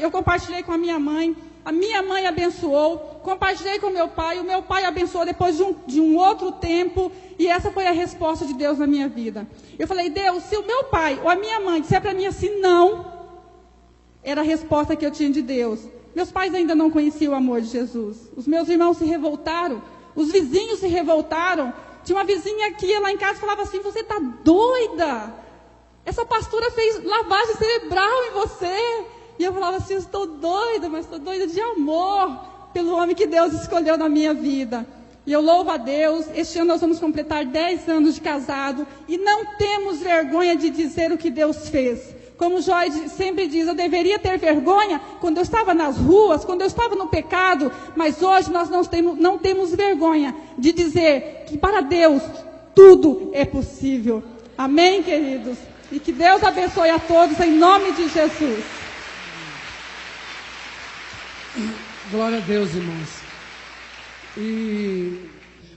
eu compartilhei com a minha mãe abençoou, compartilhei com o meu pai abençoou depois de um outro tempo, e essa foi a resposta de Deus na minha vida. Eu falei, Deus, se o meu pai ou a minha mãe disser para mim assim, não, era a resposta que eu tinha de Deus. Meus pais ainda não conheciam o amor de Jesus. Os meus irmãos se revoltaram, os vizinhos se revoltaram. Tinha uma vizinha que ia lá em casa e falava assim: você está doida? Essa pastora fez lavagem cerebral em você. E eu falava assim: eu estou doida, mas estou doida de amor pelo homem que Deus escolheu na minha vida. E eu louvo a Deus. Este ano nós vamos completar 10 anos de casado e não temos vergonha de dizer o que Deus fez. Como Joy sempre diz, eu deveria ter vergonha quando eu estava nas ruas, quando eu estava no pecado, mas hoje nós não temos vergonha de dizer que para Deus tudo é possível. Amém, queridos? E que Deus abençoe a todos em nome de Jesus. Glória a Deus, irmãos. E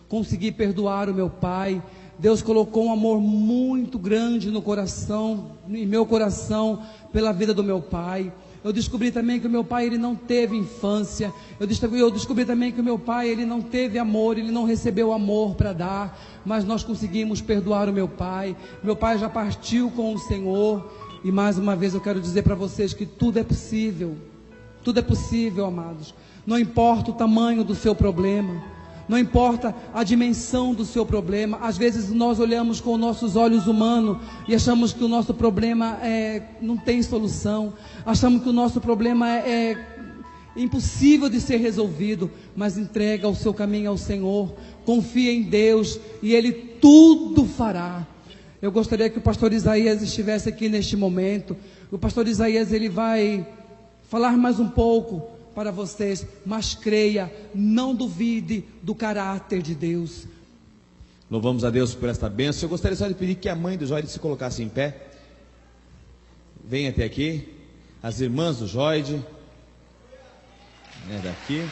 consegui perdoar o meu pai. Deus colocou um amor muito grande no coração, em meu coração, pela vida do meu pai. Eu descobri também que o meu pai, ele não teve infância. Eu descobri também que o meu pai, ele não teve amor, ele não recebeu amor para dar. Mas nós conseguimos perdoar o meu pai. Meu pai já partiu com o Senhor. E mais uma vez eu quero dizer para vocês que tudo é possível. Tudo é possível, amados. Não importa o tamanho do seu problema. Não importa a dimensão do seu problema. Às vezes nós olhamos com nossos olhos humanos e achamos que o nosso problema não tem solução. Achamos que o nosso problema é impossível de ser resolvido. Mas entrega o seu caminho ao Senhor. Confia em Deus e Ele tudo fará. Eu gostaria que o pastor Isaías estivesse aqui neste momento. O pastor Isaías, ele vai falar mais um pouco para vocês, mas creia, não duvide do caráter de Deus. Louvamos a Deus por esta bênção. Eu gostaria só de pedir que a mãe do Joide se colocasse em pé. Venha até aqui. As irmãs do Joide. Daqui.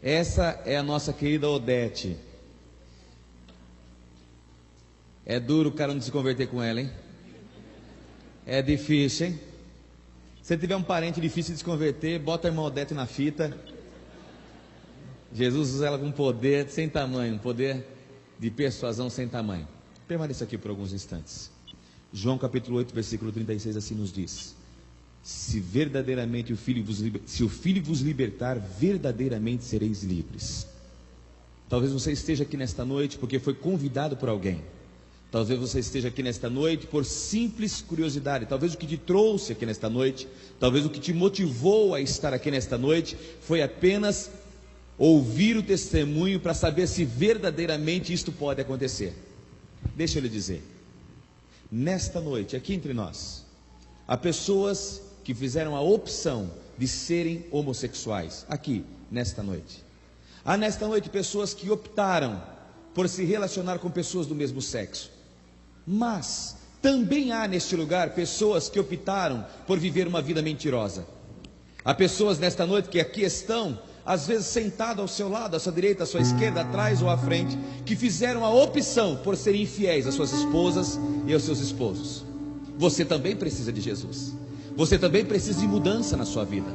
Essa é a nossa querida Odete. É duro o cara não se converter com ela, hein? É difícil, hein? Se tiver um parente difícil de se converter, bota a irmã Odete na fita. Jesus usa ela com poder sem tamanho, um poder de persuasão sem tamanho. Permaneça aqui por alguns instantes. João capítulo 8, versículo 36, assim nos diz: se verdadeiramente o Filho vos libertar, verdadeiramente sereis livres. Talvez você esteja aqui nesta noite porque foi convidado por alguém. Talvez você esteja aqui nesta noite por simples curiosidade. Talvez o que te trouxe aqui nesta noite, talvez o que te motivou a estar aqui nesta noite, foi apenas ouvir o testemunho para saber se verdadeiramente isto pode acontecer. Deixa eu lhe dizer, nesta noite, aqui entre nós, há pessoas que fizeram a opção de serem homossexuais, aqui, nesta noite. Há nesta noite pessoas que optaram por se relacionar com pessoas do mesmo sexo. Mas também há neste lugar pessoas que optaram por viver uma vida mentirosa. Há pessoas nesta noite que aqui estão, às vezes sentadas ao seu lado, à sua direita, à sua esquerda, atrás ou à frente, que fizeram a opção por serem infiéis às suas esposas e aos seus esposos. Você também precisa de Jesus. Você também precisa de mudança na sua vida.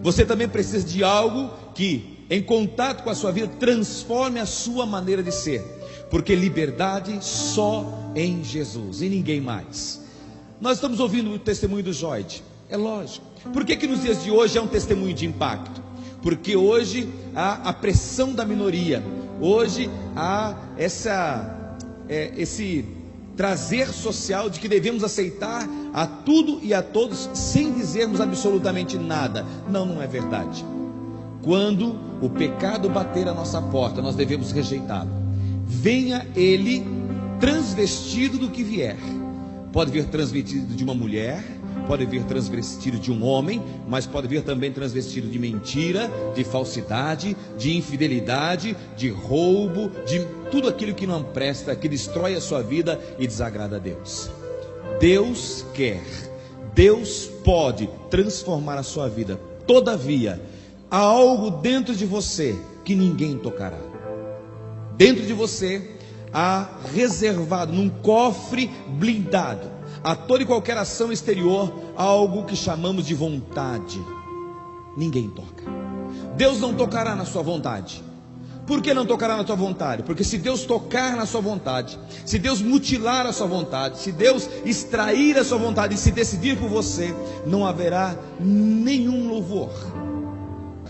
Você também precisa de algo que, em contato com a sua vida, transforme a sua maneira de ser. Porque liberdade só em Jesus e ninguém mais. Nós estamos ouvindo o testemunho do Joide. É lógico. Por que nos dias de hoje é um testemunho de impacto? Porque hoje há a pressão da minoria. Hoje há esse trazer social de que devemos aceitar a tudo e a todos sem dizermos absolutamente nada. Não é verdade. Quando o pecado bater a nossa porta, nós devemos rejeitá-lo. Venha ele transvestido do que vier. Pode vir transvestido de uma mulher, pode vir transvestido de um homem, mas pode vir também transvestido de mentira, de falsidade, de infidelidade, de roubo, de tudo aquilo que não presta, que destrói a sua vida e desagrada a Deus. Deus quer, Deus pode transformar a sua vida. Todavia, há algo dentro de você que ninguém tocará. Dentro de você há reservado num cofre blindado a toda e qualquer ação exterior algo que chamamos de vontade. Ninguém toca. Deus não tocará na sua vontade. Por que não tocará na tua vontade? Porque se Deus tocar na sua vontade, se Deus mutilar a sua vontade, se Deus extrair a sua vontade e se decidir por você, não haverá nenhum louvor.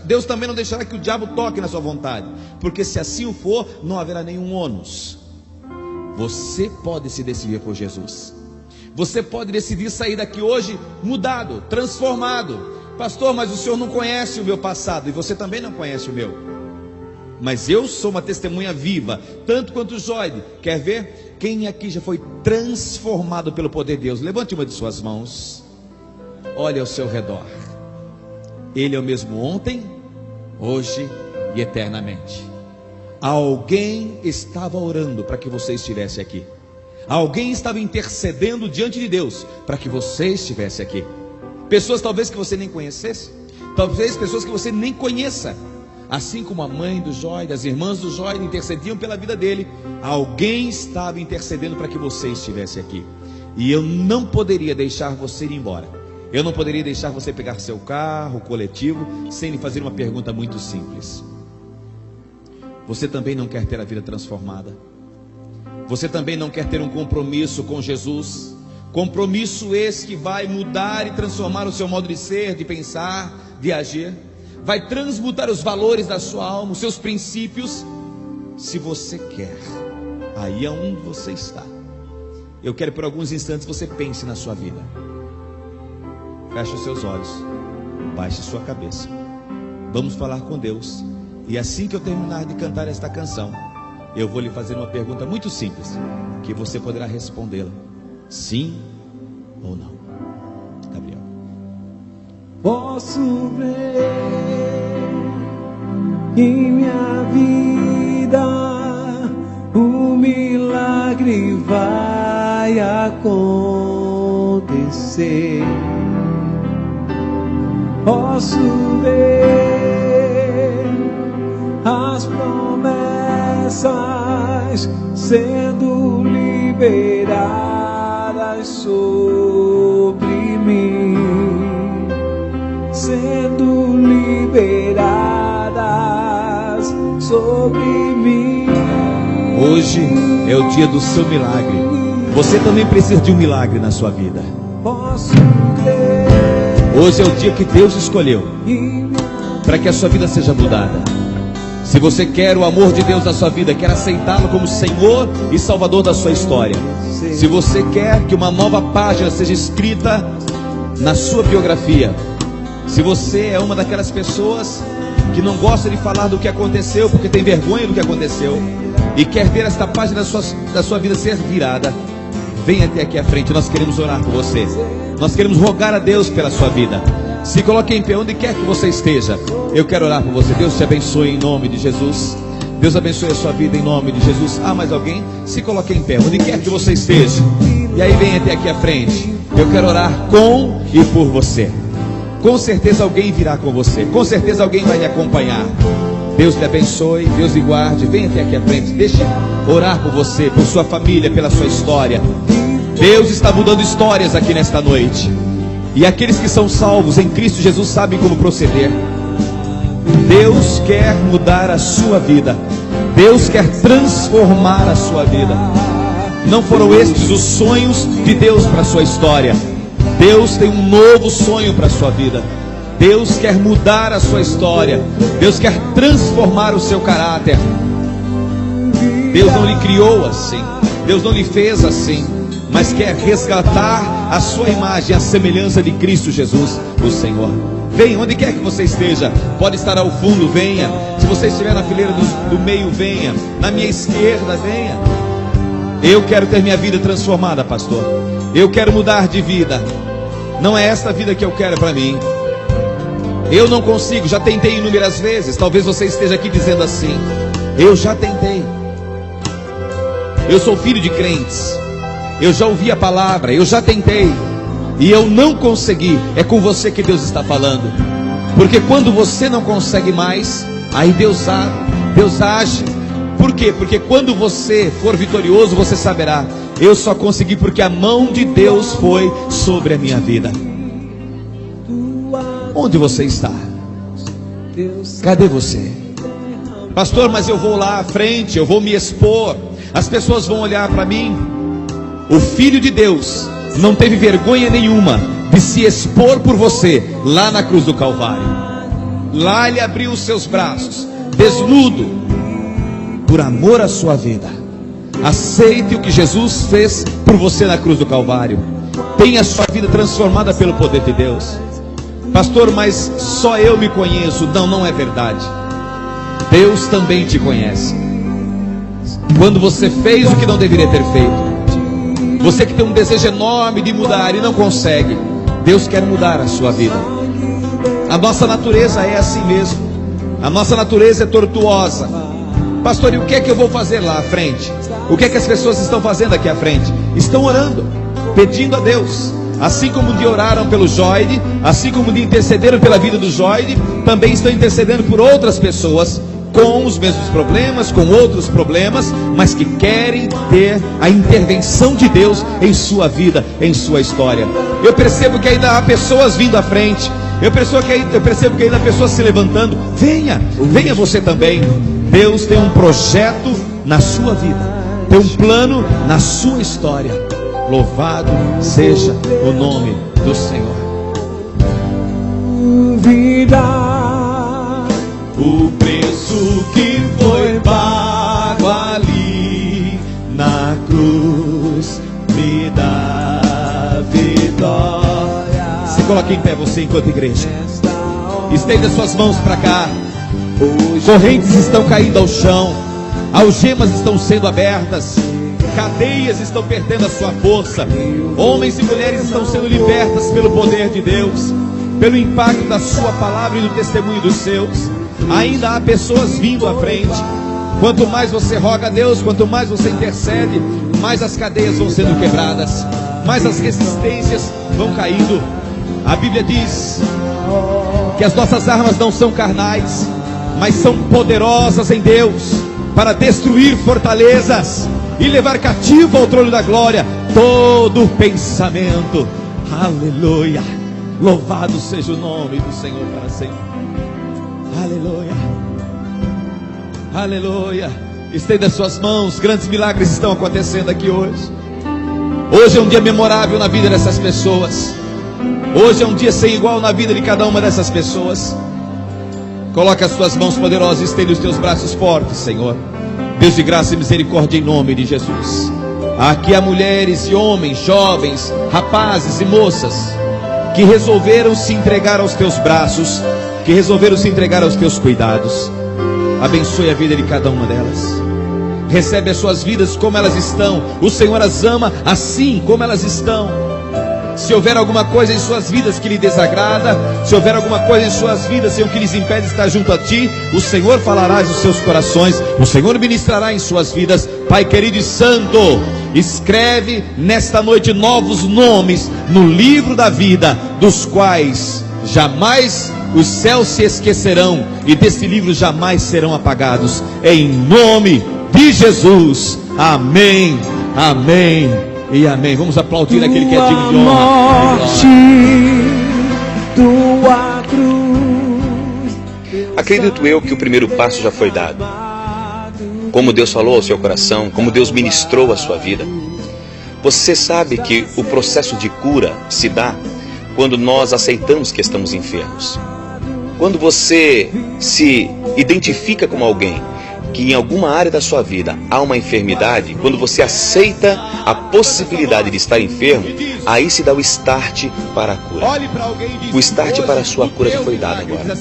Deus também não deixará que o diabo toque na sua vontade, porque se assim o for, não haverá nenhum ônus. Você pode se decidir por Jesus. Você pode decidir sair daqui hoje mudado, transformado. Pastor, mas o senhor não conhece o meu passado, e você também não conhece o meu. Mas eu sou uma testemunha viva, tanto quanto o Joide. Quer ver? Quem aqui já foi transformado pelo poder de Deus? Levante uma de suas mãos. Olhe ao seu redor. Ele é o mesmo ontem, hoje e eternamente. Alguém estava orando para que você estivesse aqui. Alguém estava intercedendo diante de Deus para que você estivesse aqui. Pessoas talvez que você nem conhecesse, talvez pessoas que você nem conheça. Assim como a mãe do Joide, as irmãs do Joide intercediam pela vida dele, alguém estava intercedendo para que você estivesse aqui. E eu não poderia deixar você ir embora. Eu não poderia deixar você pegar seu carro, coletivo, sem lhe fazer uma pergunta muito simples. Você também não quer ter a vida transformada? Você também não quer ter um compromisso com Jesus? Compromisso esse que vai mudar e transformar o seu modo de ser, de pensar, de agir. Vai transmutar os valores da sua alma, os seus princípios. Se você quer, aí é onde você está. Eu quero por alguns instantes você pense na sua vida. Feche os seus olhos, baixe sua cabeça. Vamos falar com Deus. E assim que eu terminar de cantar esta canção, eu vou lhe fazer uma pergunta muito simples, que você poderá respondê-la sim ou não. Gabriel. Posso ver em minha vida um milagre vai acontecer. Posso ver as promessas sendo liberadas sobre mim, sendo liberadas sobre mim. Hoje é o dia do seu milagre. Você também precisa de um milagre na sua vida. Posso crer. Hoje é o dia que Deus escolheu para que a sua vida seja mudada. Se você quer o amor de Deus na sua vida, quer aceitá-lo como Senhor e Salvador da sua história, se você quer que uma nova página seja escrita na sua biografia, se você é uma daquelas pessoas que não gosta de falar do que aconteceu porque tem vergonha do que aconteceu e quer ver esta página da sua vida ser virada, venha até aqui à frente. Nós queremos orar por você. Nós queremos rogar a Deus pela sua vida. Se coloque em pé onde quer que você esteja. Eu quero orar por você. Deus te abençoe em nome de Jesus. Deus abençoe a sua vida em nome de Jesus. Ah, mais alguém? Se coloque em pé onde quer que você esteja. E aí venha até aqui à frente. Eu quero orar com e por você. Com certeza alguém virá com você. Com certeza alguém vai lhe acompanhar. Deus te abençoe, Deus lhe guarde. Venha até aqui à frente. Deixe orar por você, por sua família, pela sua história. Deus está mudando histórias aqui nesta noite. E aqueles que são salvos em Cristo Jesus sabem como proceder. Deus quer mudar a sua vida. Deus quer transformar a sua vida. Não foram estes os sonhos de Deus para a sua história. Deus tem um novo sonho para a sua vida. Deus quer mudar a sua história. Deus quer transformar o seu caráter. Deus não lhe criou assim. Deus não lhe fez assim, mas quer resgatar a sua imagem, a semelhança de Cristo Jesus, o Senhor. Venha, onde quer que você esteja. Pode estar ao fundo, venha. Se você estiver na fileira do meio, venha. Na minha esquerda, venha. Eu quero ter minha vida transformada, pastor. Eu quero mudar de vida. Não é esta vida que eu quero para mim. Eu não consigo, já tentei inúmeras vezes. Talvez você esteja aqui dizendo assim: eu já tentei. Eu sou filho de crentes. Eu já ouvi a palavra, eu já tentei e eu não consegui. É com você que Deus está falando. Porque quando você não consegue mais, aí Deus age. Por quê? Porque quando você for vitorioso, você saberá: eu só consegui porque a mão de Deus foi sobre a minha vida. Onde você está? Cadê você? Pastor, mas eu vou lá à frente, eu vou me expor, as pessoas vão olhar para mim. O Filho de Deus não teve vergonha nenhuma de se expor por você lá na cruz do Calvário. Lá ele abriu os seus braços, desnudo, por amor à sua vida. Aceite o que Jesus fez por você na cruz do Calvário. Tenha a sua vida transformada pelo poder de Deus. Pastor, mas só eu me conheço. Não, não é verdade. Deus também te conhece. Quando você fez o que não deveria ter feito, você que tem um desejo enorme de mudar e não consegue, Deus quer mudar a sua vida. A nossa natureza é assim mesmo. A nossa natureza é tortuosa. Pastor, e o que é que eu vou fazer lá à frente? O que é que as pessoas estão fazendo aqui à frente? Estão orando, pedindo a Deus. Assim como de oraram pelo Joide, assim como de intercederam pela vida do Joide, também estão intercedendo por outras pessoas com os mesmos problemas, com outros problemas, mas que querem ter a intervenção de Deus em sua vida, em sua história. Eu percebo que ainda há pessoas vindo à frente. Eu percebo que ainda há pessoas se levantando. Venha você também. Deus tem um projeto na sua vida, tem um plano na sua história. Louvado seja o nome do Senhor. Vida, o preço que foi pago ali na cruz me dá vitória. Se coloque em pé você enquanto igreja. Estenda suas mãos para cá. Correntes estão caindo ao chão, algemas estão sendo abertas, cadeias estão perdendo a sua força, homens e mulheres estão sendo libertas pelo poder de Deus, pelo impacto da sua palavra e do testemunho dos seus. Ainda há pessoas vindo à frente. Quanto mais você roga a Deus, quanto mais você intercede, mais as cadeias vão sendo quebradas, mais as resistências vão caindo. A Bíblia diz que as nossas armas não são carnais, mas são poderosas em Deus para destruir fortalezas e levar cativo ao trono da glória todo pensamento. Aleluia. Louvado seja o nome do Senhor para sempre. Aleluia. Aleluia. Estenda suas mãos. Grandes milagres estão acontecendo aqui hoje. Hoje é um dia memorável na vida dessas pessoas. Hoje é um dia sem igual na vida de cada uma dessas pessoas. Coloca as tuas mãos poderosas e estende os teus braços fortes, Senhor. Deus de graça e misericórdia, em nome de Jesus. Aqui há mulheres e homens, jovens, rapazes e moças que resolveram se entregar aos teus braços, que resolveram se entregar aos teus cuidados. Abençoe a vida de cada uma delas. Recebe as suas vidas como elas estão. O Senhor as ama assim como elas estão. Se houver alguma coisa em suas vidas que lhe desagrada, se houver alguma coisa em suas vidas que lhes impede de estar junto a ti, o Senhor falará aos seus corações, o Senhor ministrará em suas vidas. Pai querido e santo, escreve nesta noite novos nomes no livro da vida, dos quais jamais os céus se esquecerão, e desse livro jamais serão apagados. Em nome de Jesus, amém, amém e amém. Vamos aplaudir aquele que é digno de honra. Tua cruz. Acredito eu que o primeiro passo já foi dado. Como Deus falou ao seu coração, como Deus ministrou a sua vida. Você sabe que o processo de cura se dá quando nós aceitamos que estamos enfermos. Quando você se identifica como alguém que em alguma área da sua vida há uma enfermidade, quando você aceita a possibilidade de estar enfermo, aí se dá o start para a cura. O start para a sua cura foi dado agora.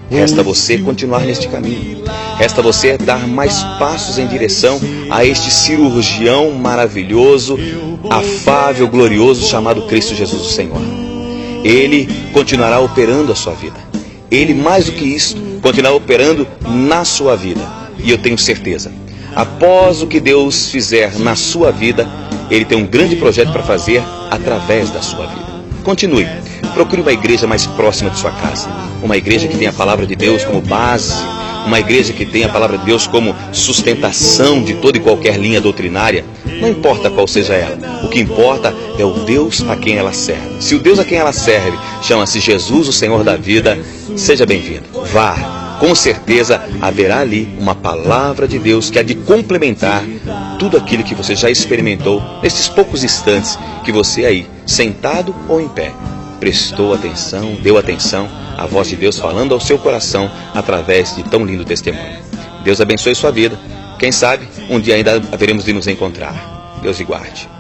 Resta você continuar neste caminho. Resta você dar mais passos em direção a este cirurgião maravilhoso, afável, glorioso, chamado Cristo Jesus o Senhor. Ele continuará operando a sua vida. Ele, mais do que isso, continuará operando na sua vida. E eu tenho certeza, após o que Deus fizer na sua vida, Ele tem um grande projeto para fazer através da sua vida. Continue, procure uma igreja mais próxima de sua casa, uma igreja que tenha a palavra de Deus como base, uma igreja que tenha a palavra de Deus como sustentação de toda e qualquer linha doutrinária. Não importa qual seja ela, o que importa é o Deus a quem ela serve. Se o Deus a quem ela serve chama-se Jesus, o Senhor da vida, seja bem-vindo. Vá com certeza haverá ali uma palavra de Deus que há de complementar tudo aquilo que você já experimentou nesses poucos instantes que você aí, sentado ou em pé, prestou atenção, deu atenção à voz de Deus falando ao seu coração através de tão lindo testemunho. Deus abençoe sua vida. Quem sabe, um dia ainda haveremos de nos encontrar. Deus lhe guarde.